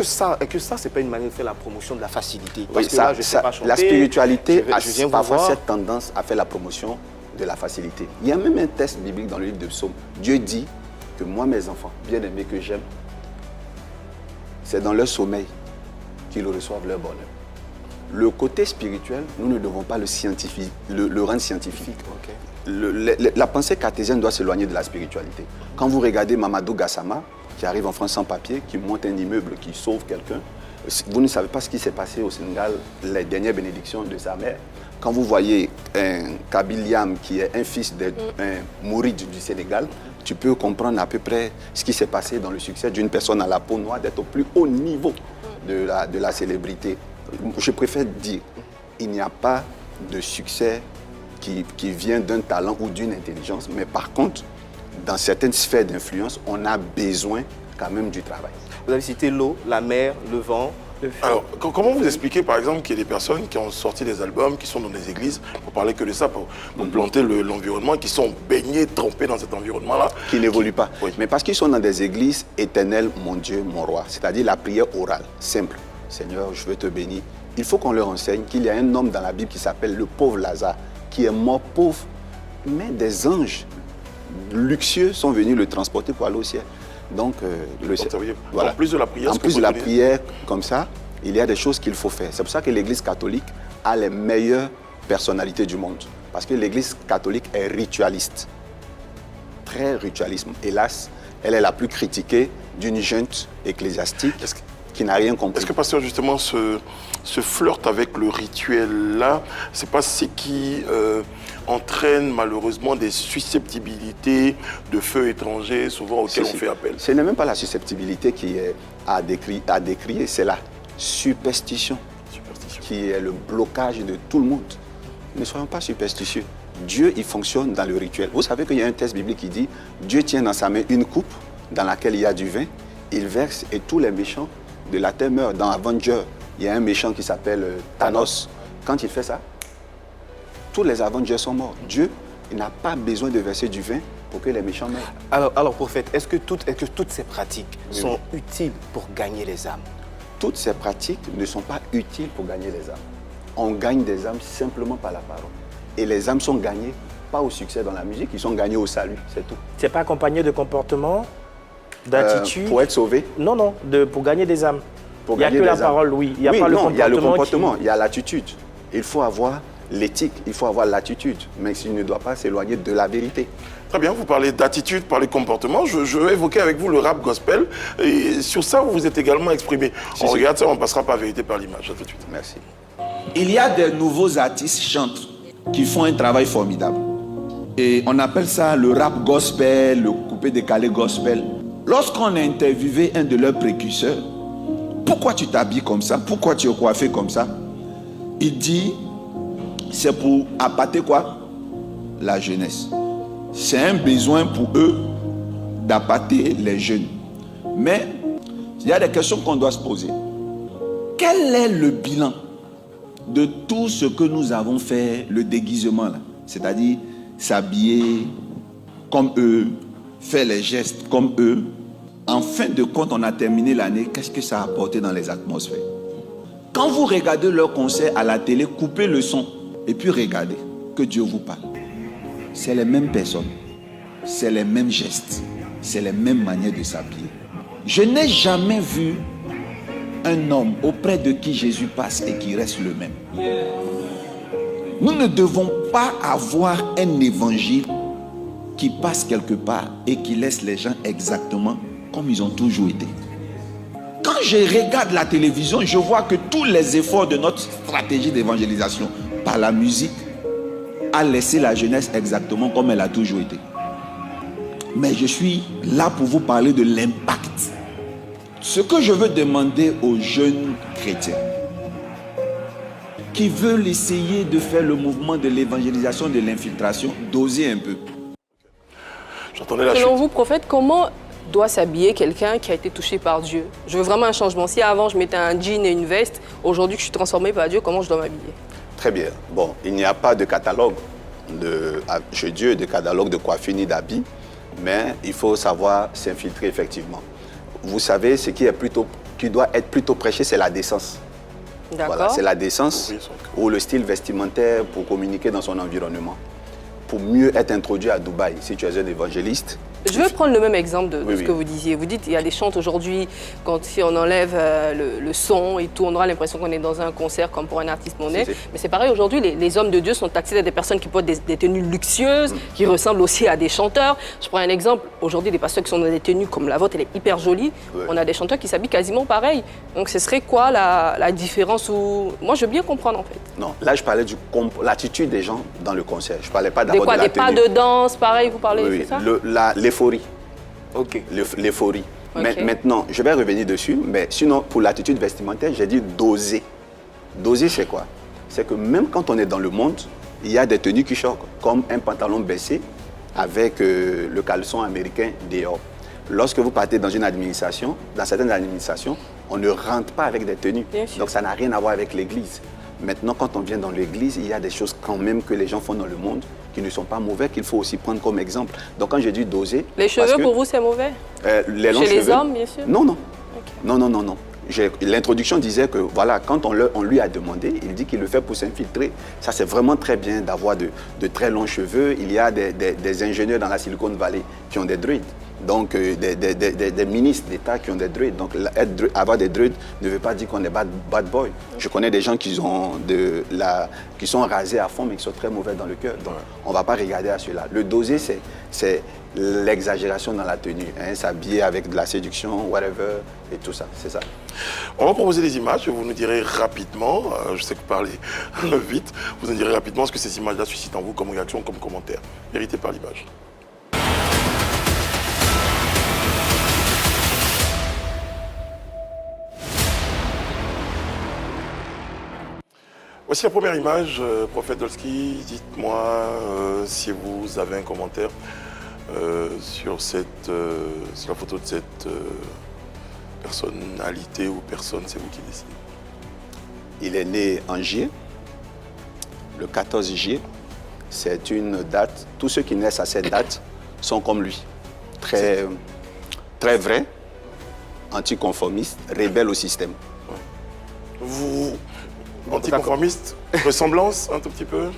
que ça, c'est pas une manière de faire la promotion de la facilité? Parce que ça, là, je sais pas chanter, la spiritualité je a parfois cette tendance à faire la promotion de la facilité. Il y a même un texte biblique dans le livre de Psaume. Dieu dit que moi, mes enfants, bien-aimés que j'aime, c'est dans leur sommeil qu'ils reçoivent leur bonheur. Le côté spirituel, nous ne devons pas le rendre scientifique. Okay. La pensée cartésienne doit s'éloigner de la spiritualité. Quand vous regardez Mamadou Gassama, qui arrive en France sans papier, qui monte un immeuble, qui sauve quelqu'un, vous ne savez pas ce qui s'est passé au Sénégal, les dernières bénédictions de sa mère. Quand vous voyez un Kabiliam qui est un fils d'un mouride du Sénégal, tu peux comprendre à peu près ce qui s'est passé dans le succès d'une personne à la peau noire, d'être au plus haut niveau de la célébrité. Je préfère dire, il n'y a pas de succès qui vient d'un talent ou d'une intelligence, mais par contre, dans certaines sphères d'influence, on a besoin quand même du travail. Vous avez cité l'eau, la mer, le vent. Alors, comment vous expliquez, par exemple, qu'il y a des personnes qui ont sorti des albums, qui sont dans des églises, pour parler que de ça, pour planter l'environnement, qui sont baignés, trempés dans cet environnement-là. Qui n'évoluent pas. Oui. Mais parce qu'ils sont dans des églises éternelles, mon Dieu, mon roi. C'est-à-dire la prière orale, simple. Seigneur, je veux te bénir. Il faut qu'on leur enseigne qu'il y a un homme dans la Bible qui s'appelle le pauvre Lazare, qui est mort pauvre, mais des anges luxueux sont venus le transporter pour aller au ciel. Donc, voilà. En plus de la prière, comme ça, il y a des choses qu'il faut faire. C'est pour ça que l'Église catholique a les meilleurs personnalités du monde. Parce que l'Église catholique est ritualiste. Très ritualisme. Hélas, elle est la plus critiquée d'une junte ecclésiastique qui n'a rien compris. Est-ce que, pasteur, justement, ce flirt avec le rituel-là, c'est pas ce qui entraîne malheureusement des susceptibilité de feux étrangers, souvent auxquels on fait appel? Ce n'est même pas la susceptibilité qui est à décrier, c'est la superstition qui est le blocage de tout le monde. Ne soyons pas superstitieux. Dieu, il fonctionne dans le rituel. Vous savez qu'il y a un texte biblique qui dit Dieu tient dans sa main une coupe dans laquelle il y a du vin, il verse et tous les méchants de la terre meurent. Dans Avenger, il y a un méchant qui s'appelle Thanos. Quand il fait ça, tous les Avengers sont morts. Dieu, il n'a pas besoin de verser du vin pour que les méchants meurent. Alors prophète, est-ce que toutes ces pratiques sont utiles pour gagner les âmes? Toutes ces pratiques ne sont pas utiles pour gagner les âmes. On gagne des âmes simplement par la parole. Et les âmes sont gagnées, pas au succès dans la musique, ils sont gagnés au salut, c'est tout. C'est pas accompagné de comportement, d'attitude? Pour être sauvé? Non, pour gagner des âmes. Il n'y a que la parole, oui. Il n'y a pas le comportement. Il y a le comportement, il y a l'attitude. Il faut avoir l'éthique, il faut avoir l'attitude, mais il ne doit pas s'éloigner de la vérité. Très bien, vous parlez d'attitude, parlez de comportement. Je vais évoquer avec vous le rap gospel. Et sur ça, vous vous êtes également exprimé. On regarde ça, on passera par vérité, par l'image. À tout de suite. Merci. Il y a des nouveaux artistes chantres qui font un travail formidable. Et on appelle ça le rap gospel, le coupé décalé gospel. Lorsqu'on a interviewé un de leurs précurseurs, pourquoi tu t'habilles comme ça? Pourquoi tu es coiffé comme ça? Il dit, c'est pour appâter quoi? La jeunesse. C'est un besoin pour eux d'appâter les jeunes. Mais il y a des questions qu'on doit se poser. Quel est le bilan de tout ce que nous avons fait, le déguisement là? C'est-à-dire s'habiller comme eux, faire les gestes comme eux. En fin de compte, on a terminé l'année. Qu'est-ce que ça a apporté dans les atmosphères? Quand vous regardez leur concert à la télé, coupez le son et puis regardez, que Dieu vous parle. C'est les mêmes personnes, c'est les mêmes gestes, c'est les mêmes manières de s'habiller. Je n'ai jamais vu un homme auprès de qui Jésus passe et qui reste le même. Nous ne devons pas avoir un évangile qui passe quelque part et qui laisse les gens exactement comme ils ont toujours été. Quand je regarde la télévision, je vois que tous les efforts de notre stratégie d'évangélisation par la musique a laissé la jeunesse exactement comme elle a toujours été. Mais je suis là pour vous parler de l'impact. Ce que je veux demander aux jeunes chrétiens qui veulent essayer de faire le mouvement de l'évangélisation, de l'infiltration, d'oser un peu. J'entendais la Selon chute. vous, prophète, comment doit s'habiller quelqu'un qui a été touché par Dieu? Je veux vraiment un changement. Si avant je mettais un jean et une veste, aujourd'hui que je suis transformé par Dieu, comment je dois m'habiller? Très bien. Bon, il n'y a pas de catalogue chez Dieu, de catalogue de coiffure ni d'habits, mais il faut savoir s'infiltrer effectivement. Vous savez, ce qui doit être plutôt prêché, c'est la décence. D'accord. Voilà, c'est la décence ou le style vestimentaire pour communiquer dans son environnement. Pour mieux être introduit à Dubaï, si tu es un évangéliste. Je vais prendre le même exemple de ce oui. que vous disiez. Vous dites qu'il y a des chantes aujourd'hui, si on enlève le son et tout, on aura l'impression qu'on est dans un concert comme pour un artiste monnaie. Mais c'est pareil, aujourd'hui, les hommes de Dieu sont taxés d'être des personnes qui portent des tenues luxueuses, qui ressemblent aussi à des chanteurs. Je prends un exemple, aujourd'hui, des pasteurs qui sont dans des tenues comme la vôtre, elle est hyper jolie. Ouais. On a des chanteurs qui s'habillent quasiment pareil. Donc ce serait quoi la différence où... Moi, je veux bien comprendre en fait. Non, là, je parlais de l'attitude des gens dans le concert. Je ne parlais pas d'abord de la tenue. Des pas de danse, pareil, vous parlez, oui, c'est ça? L'euphorie. Ok. L'euphorie. Okay. Maintenant, je vais revenir dessus, mais sinon, pour l'attitude vestimentaire, j'ai dit doser. Doser, c'est quoi? C'est que même quand on est dans le monde, il y a des tenues qui choquent, comme un pantalon baissé avec le caleçon américain dehors. Lorsque vous partez dans une administration, dans certaines administrations, on ne rentre pas avec des tenues. Donc ça n'a rien à voir avec l'église. Maintenant, quand on vient dans l'église, il y a des choses quand même que les gens font dans le monde qui ne sont pas mauvais, qu'il faut aussi prendre comme exemple. Donc quand j'ai dit doser... Les cheveux, pour vous, c'est mauvais? Les longs Chez cheveux, les hommes, bien sûr? Non, non. Okay. Non. L'introduction disait que, voilà, quand on lui a demandé, il dit qu'il le fait pour s'infiltrer. Ça, c'est vraiment très bien d'avoir de très longs cheveux. Il y a des ingénieurs dans la Silicon Valley qui ont des druides. Donc, des ministres d'État qui ont des druides. Donc, avoir des druides ne veut pas dire qu'on est bad boy. Je connais des gens qui sont rasés à fond, mais qui sont très mauvais dans le cœur. Donc, on ne va pas regarder à cela. Le dosé, c'est l'exagération dans la tenue. Hein, s'habiller avec de la séduction, whatever, et tout ça. C'est ça. On va proposer des images. Vous nous direz rapidement, je sais que vous parlez vite, vous nous direz rapidement ce que ces images-là suscitent en vous comme réaction, comme commentaire. Vérité par l'image. Voici la première image, Prophète Dolski. Dites-moi si vous avez un commentaire sur la photo de cette personnalité ou personne, c'est vous qui décidez. Il est né en juillet, le 14 juillet. C'est une date, tous ceux qui naissent à cette date sont comme lui. Très, très vrai, anticonformiste, rebelle au système. Vous... Anticonformiste, ressemblance un tout petit peu?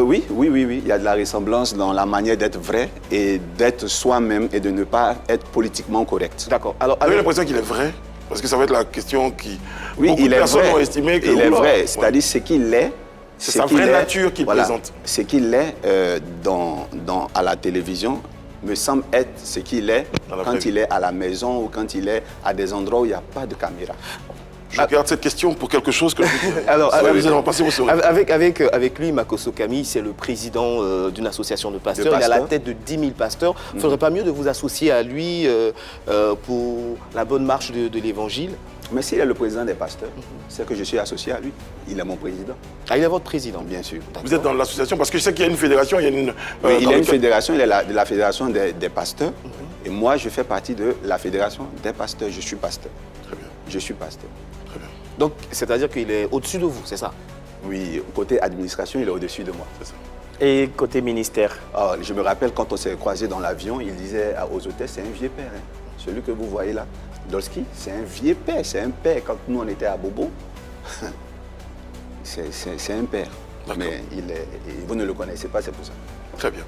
Oui. Il y a de la ressemblance dans la manière d'être vrai et d'être soi-même et de ne pas être politiquement correct. D'accord. Alors, vous avez l'impression qu'il est vrai? Parce que ça va être la question qui... Oui, beaucoup de personnes ont estimé que... Il est vrai, c'est-à-dire ce qu'il est. C'est sa vraie nature qu'il présente. Ce qu'il est à la télévision me semble être ce qu'il est quand il est à la maison ou quand il est à des endroits où il n'y a pas de caméra. Je garde cette question pour quelque chose que je... Alors, vous allez en passer au sourire. avec lui, Makosso Camille, c'est le président d'une association de pasteurs. Il est à la tête de 10 000 pasteurs. Il ne faudrait pas mieux de vous associer à lui pour la bonne marche de l'évangile? Mais s'il est le président des pasteurs, c'est que je suis associé à lui. Il est mon président. Ah, il est votre président? Bien sûr. Vous êtes dans l'association parce que je sais qu'il y a une fédération, il y a une... Oui, il y a une fédération, il est de la fédération des pasteurs. Et moi, je fais partie de la fédération des pasteurs. Je suis pasteur. Très bien. Je suis pasteur. Très bien. Donc, c'est-à-dire qu'il est au-dessus de vous, c'est ça? Oui, côté administration, il est au-dessus de moi. C'est ça. Et côté ministère? Je me rappelle quand on s'est croisés dans l'avion, il disait aux hôtesses, c'est un vieux père. Hein. Celui que vous voyez là, Dolski, c'est un vieux père, c'est un père. Quand nous, on était à Bobo, c'est un père. Mais vous ne le connaissez pas, c'est pour ça. Très bien.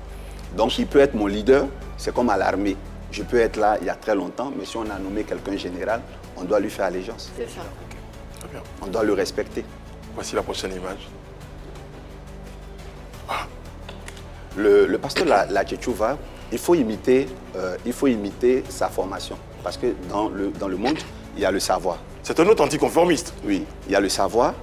Donc, il peut être mon leader, c'est comme à l'armée. Je peux être là il y a très longtemps, mais si on a nommé quelqu'un général, on doit lui faire allégeance. C'est ça. Très bien. On doit le respecter. Voici la prochaine image. Le pasteur La Tchétchouva, il faut imiter sa formation. Parce que dans le monde, il y a le savoir. C'est un autre anticonformiste. Oui, il y a le savoir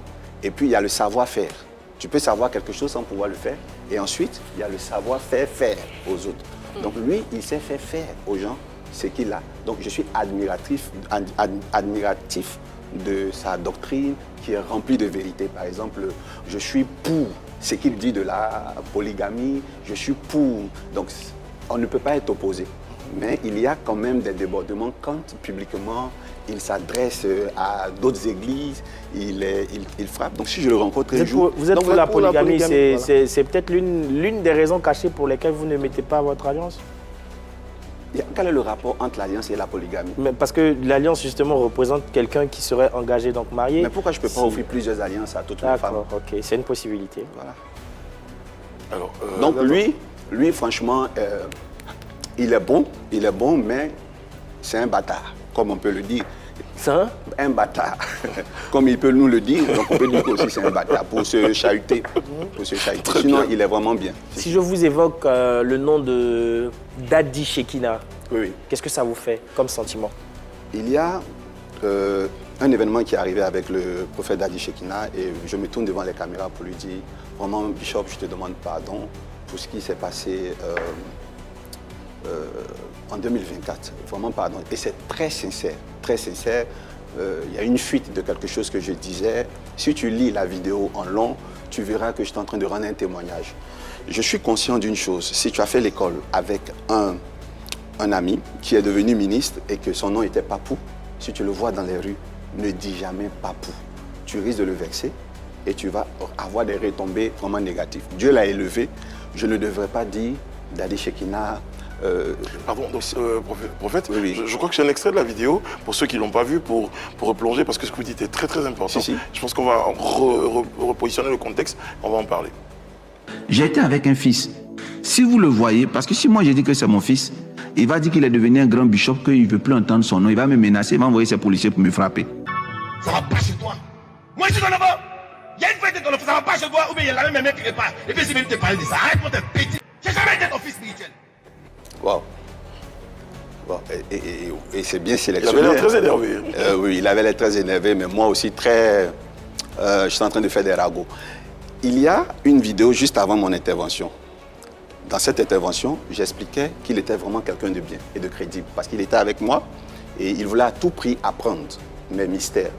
et puis il y a le savoir-faire. Tu peux savoir quelque chose sans pouvoir le faire. Et ensuite, il y a le savoir-faire aux autres. Donc lui, il sait faire aux gens ce qu'il a. Donc je suis admiratif de sa doctrine qui est remplie de vérité. Par exemple, je suis pour ce qu'il dit de la polygamie, je suis pour. Donc on ne peut pas être opposé. Mais il y a quand même des débordements quand publiquement il s'adresse à d'autres églises, il frappe. Donc si je le rencontre un jour... Vous êtes pour la polygamie, voilà. c'est peut-être l'une des raisons cachées pour lesquelles vous ne mettez pas votre alliance? Quel est le rapport entre l'alliance et la polygamie? Mais parce que l'alliance justement représente quelqu'un qui serait engagé, donc marié. Mais pourquoi je ne peux pas offrir plusieurs alliances à toutes les femmes? D'accord, ok, c'est une possibilité. Voilà. Alors, donc lui franchement, il est bon, mais c'est un bâtard, comme on peut le dire. Ça? Un bâtard, comme il peut nous le dire, donc on peut dire aussi c'est un bâtard pour se chahuter. Sinon, il est vraiment bien. Si je vous évoque le nom de Daddy Shekina, oui. Qu'est-ce que ça vous fait comme sentiment? Il y a un événement qui est arrivé avec le prophète Daddy Shekina et je me tourne devant les caméras pour lui dire, vraiment Bishop, je te demande pardon pour ce qui s'est passé en 2024, vraiment pardon. Et c'est très sincère, très sincère. Il y a une fuite de quelque chose que je disais. Si tu lis la vidéo en long, tu verras que je suis en train de rendre un témoignage. Je suis conscient d'une chose, si tu as fait l'école avec un ami qui est devenu ministre et que son nom était Papou, si tu le vois dans les rues, ne dis jamais Papou. Tu risques de le vexer et tu vas avoir des retombées vraiment négatives. Dieu l'a élevé, je ne devrais pas dire Daddy Shekina. Pardon, donc, prophète, oui. Je crois que j'ai un extrait de la vidéo, pour ceux qui ne l'ont pas vu, pour replonger, parce que ce que vous dites est très très important. Si. Je pense qu'on va repositionner le contexte, on va en parler. J'ai été avec un fils. Si vous le voyez, parce que si moi j'ai dit que c'est mon fils, il va dire qu'il est devenu un grand bishop, qu'il ne veut plus entendre son nom. Il va me menacer, il va envoyer ses policiers pour me frapper. Ça va pas chez toi. Moi, je suis dans le bas. Il y a une fois que ton ça va pas chez toi, ou bien il y a la même mec qui répare. Et puis, c'est venu te parler de ça. Arrête-moi tes petits. J'ai jamais été ton fils spirituel. Wow. Bon, et c'est bien sélectionné. Il avait l'air très énervé. Oui, il avait l'air très énervé, mais moi aussi très... je suis en train de faire des ragots. Il y a une vidéo juste avant mon intervention. Dans cette intervention, j'expliquais qu'il était vraiment quelqu'un de bien et de crédible, parce qu'il était avec moi et il voulait à tout prix apprendre mes mystères.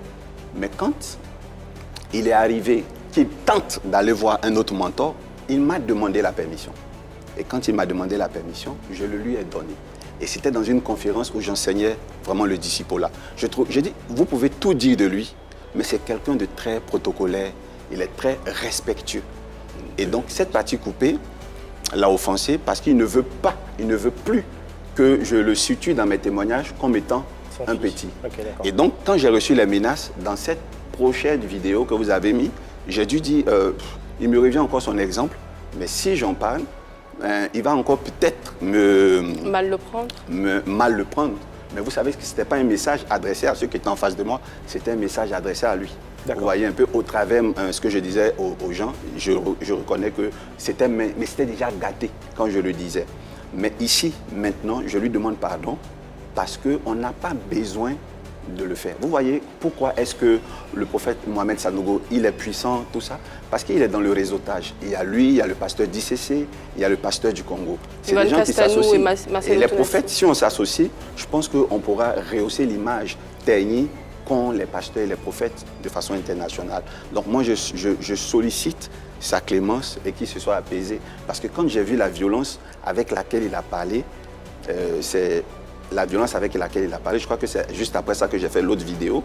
Mais quand il est arrivé qu'il tente d'aller voir un autre mentor, il m'a demandé la permission. Et quand il m'a demandé la permission, je le lui ai donnée. Et c'était dans une conférence où j'enseignais vraiment le disciple-là. J'ai dit, vous pouvez tout dire de lui, mais c'est quelqu'un de très protocolaire, il est très respectueux. Et donc, cette partie coupée l'a offensé parce qu'il ne veut pas, il ne veut plus que je le situe dans mes témoignages comme étant un petit. Okay, et donc, quand j'ai reçu les menaces, dans cette prochaine vidéo que vous avez mis, j'ai dû dire, il me revient encore son exemple, mais si j'en parle, il va encore peut-être mal le prendre. Mal le prendre. Mais vous savez que ce n'était pas un message adressé à ceux qui étaient en face de moi, c'était un message adressé à lui. Vous voyez un peu au travers ce que je disais aux gens, je reconnais que c'était, mais c'était déjà gâté quand je le disais. Mais ici, maintenant, je lui demande pardon parce qu'on n'a pas besoin de le faire. Vous voyez pourquoi est-ce que le prophète Mohamed Sanogo, il est puissant, tout ça? Parce qu'il est dans le réseautage. Il y a lui, il y a le pasteur d'ICC, il y a le pasteur du Congo. C'est des gens qui s'associent. Et les prophètes, si on s'associe, je pense qu'on pourra rehausser l'image ternie qu'ont les pasteurs et les prophètes de façon internationale. Donc moi, je sollicite sa clémence et qu'il se soit apaisé. Parce que quand j'ai vu la violence avec laquelle il a parlé, c'est la violence avec laquelle il a parlé, je crois que c'est juste après ça que j'ai fait l'autre vidéo.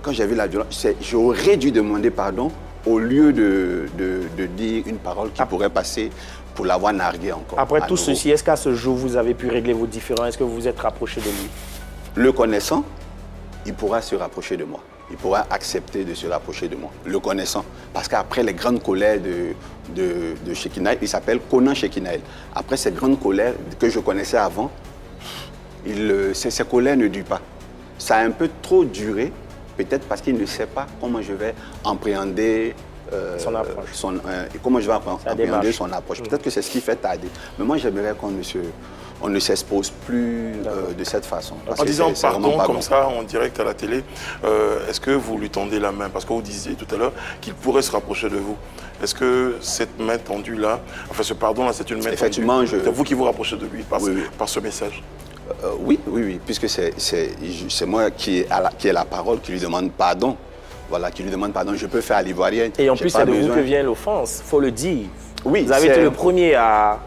Quand j'ai vu la violence, j'aurais dû demander pardon au lieu de dire une parole qui pourrait passer pour l'avoir nargué encore. Après tout ceci, est-ce qu'à ce jour, vous avez pu régler vos différends? Est-ce que vous vous êtes rapproché de lui? Le connaissant, il pourra se rapprocher de moi. Il pourra accepter de se rapprocher de moi, le connaissant. Parce qu'après les grandes colères de Shekinah, il s'appelle Conan Shekinah. Après ces grandes colères que je connaissais avant, ces colères ne durent pas. Ça a un peu trop duré, peut-être parce qu'il ne sait pas comment je vais appréhender son approche. Comment je vais appréhender son approche. Peut-être que c'est ce qui fait tarder. Mais moi, j'aimerais qu'on ne s'expose plus de cette façon. En disant pardon comme ça, en direct à la télé, est-ce que vous lui tendez la main? Parce que vous disiez tout à l'heure qu'il pourrait se rapprocher de vous. Est-ce que cette main tendue-là, enfin ce pardon-là, c'est une main tendue? C'est vous qui vous rapprochez de lui par ce message? Oui, puisque c'est moi qui ai la parole, qui lui demande pardon. Voilà, qui lui demande pardon. Je peux faire à l'ivoirienne. Et en plus, c'est de vous que vient l'offense, il faut le dire. Oui, vous avez été le premier à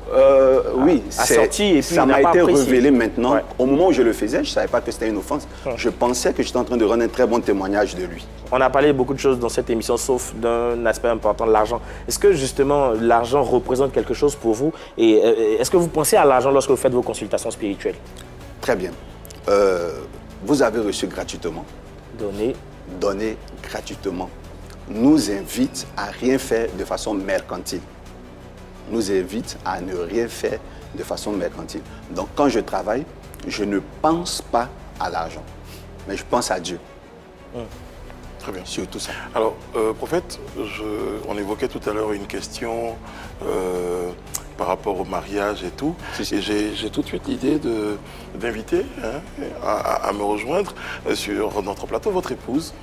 sortir et puis ça m'a été révélé maintenant. Ouais. Au moment où je le faisais, je ne savais pas que c'était une offense. Je pensais que j'étais en train de rendre un très bon témoignage de lui. On a parlé de beaucoup de choses dans cette émission, sauf d'un aspect important, l'argent. Est-ce que justement l'argent représente quelque chose pour vous? Et est-ce que vous pensez à l'argent lorsque vous faites vos consultations spirituelles? Très bien. Vous avez reçu gratuitement. Donné gratuitement. Nous invite à rien faire de façon mercantile. Nous invite à ne rien faire de façon mercantile. Donc, quand je travaille, je ne pense pas à l'argent, mais je pense à Dieu. Très bien. Sur tout ça. Alors, prophète, on évoquait tout à l'heure une question par rapport au mariage et tout. Et j'ai tout de suite l'idée d'inviter à me rejoindre sur notre plateau votre épouse,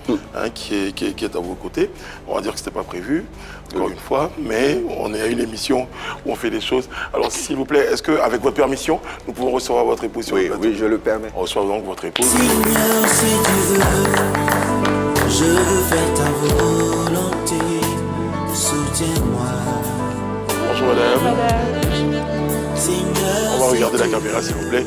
qui est à vos côtés. On va dire que ce n'était pas prévu, encore une fois, mais on est à une émission où on fait des choses. Alors, s'il vous plaît, est-ce qu'avec votre permission, nous pouvons recevoir votre épouse sur le plateau? Oui, je le permets. On reçoit donc votre épouse. Seigneur, si tu veux, je veux faire ta volonté. Soutiens-moi. Bonjour madame. On va regarder la caméra s'il vous plaît.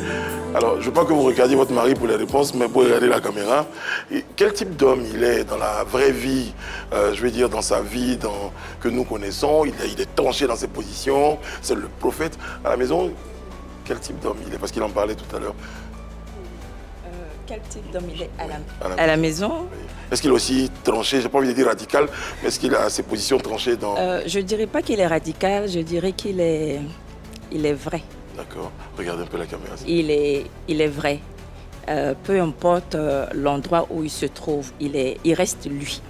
Alors, je ne veux pas que vous regardiez votre mari pour les réponses, mais pour regarder la caméra. Et quel type d'homme il est dans la vraie vie, je veux dire dans sa vie que nous connaissons? Il est tranché dans ses positions, c'est le prophète. À la maison, quel type d'homme il est? Parce qu'il en parlait tout à l'heure. Quel type d'homme il est à la maison? Est-ce qu'il est aussi tranché, je n'ai pas envie de dire radical, mais est-ce qu'il a ses positions tranchées dans... Je ne dirais pas qu'il est radical, je dirais qu'il est vrai. D'accord. Regardez un peu la caméra. Il est vrai. Peu importe l'endroit où il se trouve, il reste lui.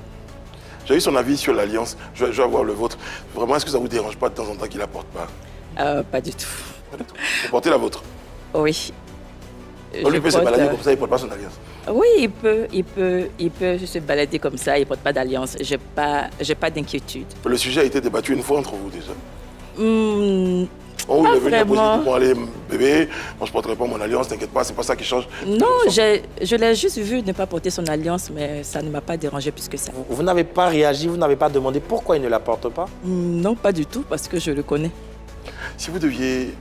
J'ai eu son avis sur l'alliance. Je vais avoir le vôtre. Vraiment, est-ce que ça ne vous dérange pas de temps en temps qu'il la porte pas? Pas du tout. Pas du tout. Vous portez la vôtre? Oui. On lui peut se balader comme ça, il ne porte pas son alliance. Oui, il peut se balader comme ça, il ne porte pas d'alliance. J'ai pas d'inquiétude. Le sujet a été débattu une fois entre vous déjà. Pas il est venu à vraiment. poser, bon allez bébé, moi je ne porterai pas mon alliance, t'inquiète pas, c'est pas ça qui change. Non, je l'ai juste vu ne pas porter son alliance, mais ça ne m'a pas dérangé plus que ça. Vous n'avez pas réagi, vous n'avez pas demandé pourquoi il ne la porte pas? Non, pas du tout, parce que je le connais. Si vous deviez,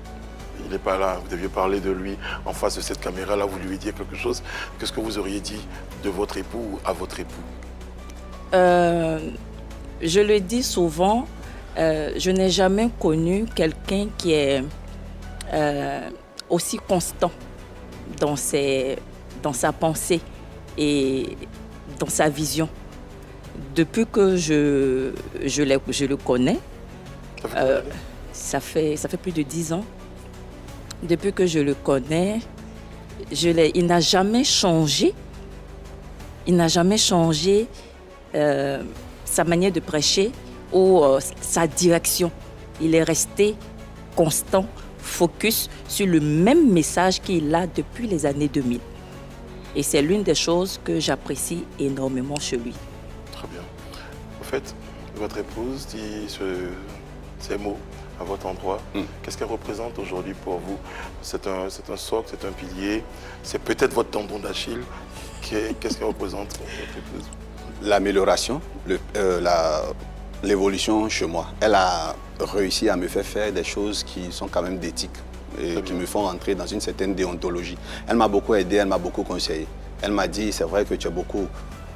il n'est pas là, vous deviez parler de lui en face de cette caméra-là, vous lui dire quelque chose, qu'est-ce que vous auriez dit de votre époux ou à votre époux? Je le dis souvent, je n'ai jamais connu quelqu'un qui est aussi constant dans sa pensée et dans sa vision. Depuis que je le connais, ça fait plus de 10 ans. Depuis que je le connais, il n'a jamais changé. Il n'a jamais changé sa manière de prêcher ou sa direction. Il est resté constant, focus sur le même message qu'il a depuis les années 2000. Et c'est l'une des choses que j'apprécie énormément chez lui. Très bien. En fait, votre épouse dit ces mots à votre endroit. Qu'est-ce qu'elle représente aujourd'hui pour vous? C'est un socle, c'est un pilier, c'est peut-être votre tendon d'Achille. Qu'est-ce qu'elle représente pour votre épouse? L'amélioration, l'évolution chez moi. Elle a réussi à me faire des choses qui sont quand même d'éthique et qui me font entrer dans une certaine déontologie. Elle m'a beaucoup aidé, elle m'a beaucoup conseillé. Elle m'a dit, c'est vrai que tu es beaucoup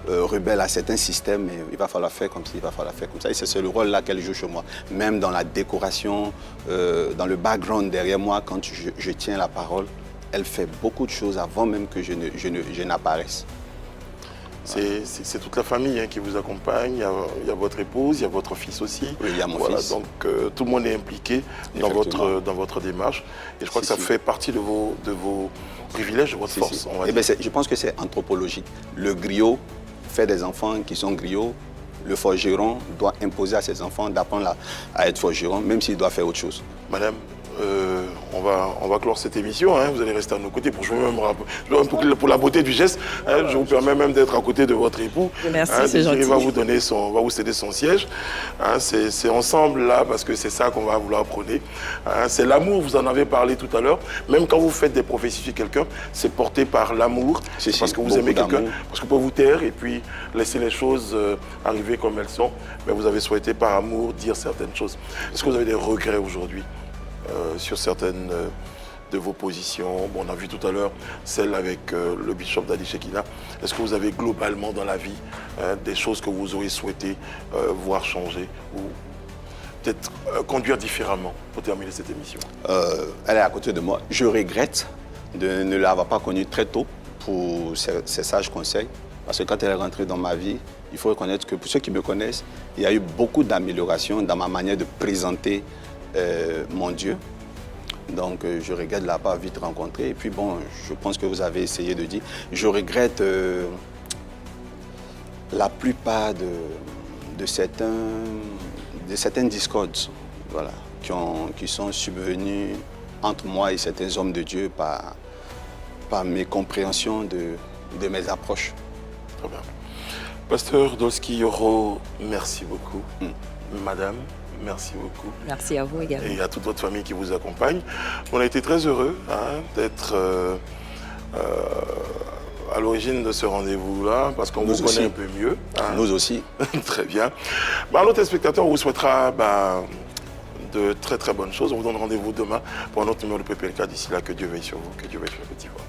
rebelle à certains systèmes, mais il va falloir faire comme ça, il va falloir faire comme ça. Et c'est le rôle-là qu'elle joue chez moi. Même dans la décoration, dans le background derrière moi, quand je tiens la parole, elle fait beaucoup de choses avant même que je n'apparaisse. C'est toute la famille qui vous accompagne, il y a votre épouse, il y a votre fils aussi. Oui, il y a mon fils. Donc tout le monde est impliqué dans votre démarche. Et je crois que ça fait partie de vos privilèges, de votre force. On va dire. Je pense que c'est anthropologique. Le griot fait des enfants qui sont griots. Le forgeron doit imposer à ses enfants d'apprendre à être forgeron, même s'il doit faire autre chose. Madame, on va clore cette émission, hein. Vous allez rester à nos côtés pour la beauté du geste. Hein. Je vous permets même d'être à côté de votre époux. Merci, c'est gentil. Il va vous céder son siège. Hein. C'est ensemble là parce que c'est ça qu'on va vouloir prôner. Hein. C'est l'amour, vous en avez parlé tout à l'heure. Même quand vous faites des prophéties sur quelqu'un, c'est porté par l'amour. C'est parce que vous aimez quelqu'un, parce que vous pouvez vous taire et puis laisser les choses arriver comme elles sont. Mais vous avez souhaité par amour dire certaines choses. Est-ce que vous avez des regrets aujourd'hui sur certaines de vos positions? Bon, on a vu tout à l'heure celle avec le bishop d'Ali Shekina. Est-ce que vous avez globalement dans la vie des choses que vous auriez souhaité voir changer ou peut-être conduire différemment pour terminer cette émission? Elle est à côté de moi. Je regrette de ne l'avoir pas connue très tôt pour ses sages conseils. Parce que quand elle est rentrée dans ma vie, il faut reconnaître que pour ceux qui me connaissent, il y a eu beaucoup d'améliorations dans ma manière de présenter mon Dieu. Donc je regrette de ne l'avoir pas vite rencontré. Et puis bon, je pense que vous avez essayé de dire. Je regrette la plupart de certaines discordes, voilà, qui sont subvenus entre moi et certains hommes de Dieu par mes compréhensions de mes approches. Très bien. Pasteur Dolski Yoro, merci beaucoup. Madame, merci beaucoup. Merci à vous également. Et à toute votre famille qui vous accompagne. On a été très heureux d'être à l'origine de ce rendez-vous-là, parce qu'on vous connaît un peu mieux. Hein. Nous aussi. Très bien. Nos téléspectateurs, on vous souhaitera de très très bonnes choses. On vous donne rendez-vous demain pour un autre numéro de PPLK. D'ici là, que Dieu veille sur vous, que Dieu veille sur le petit voix.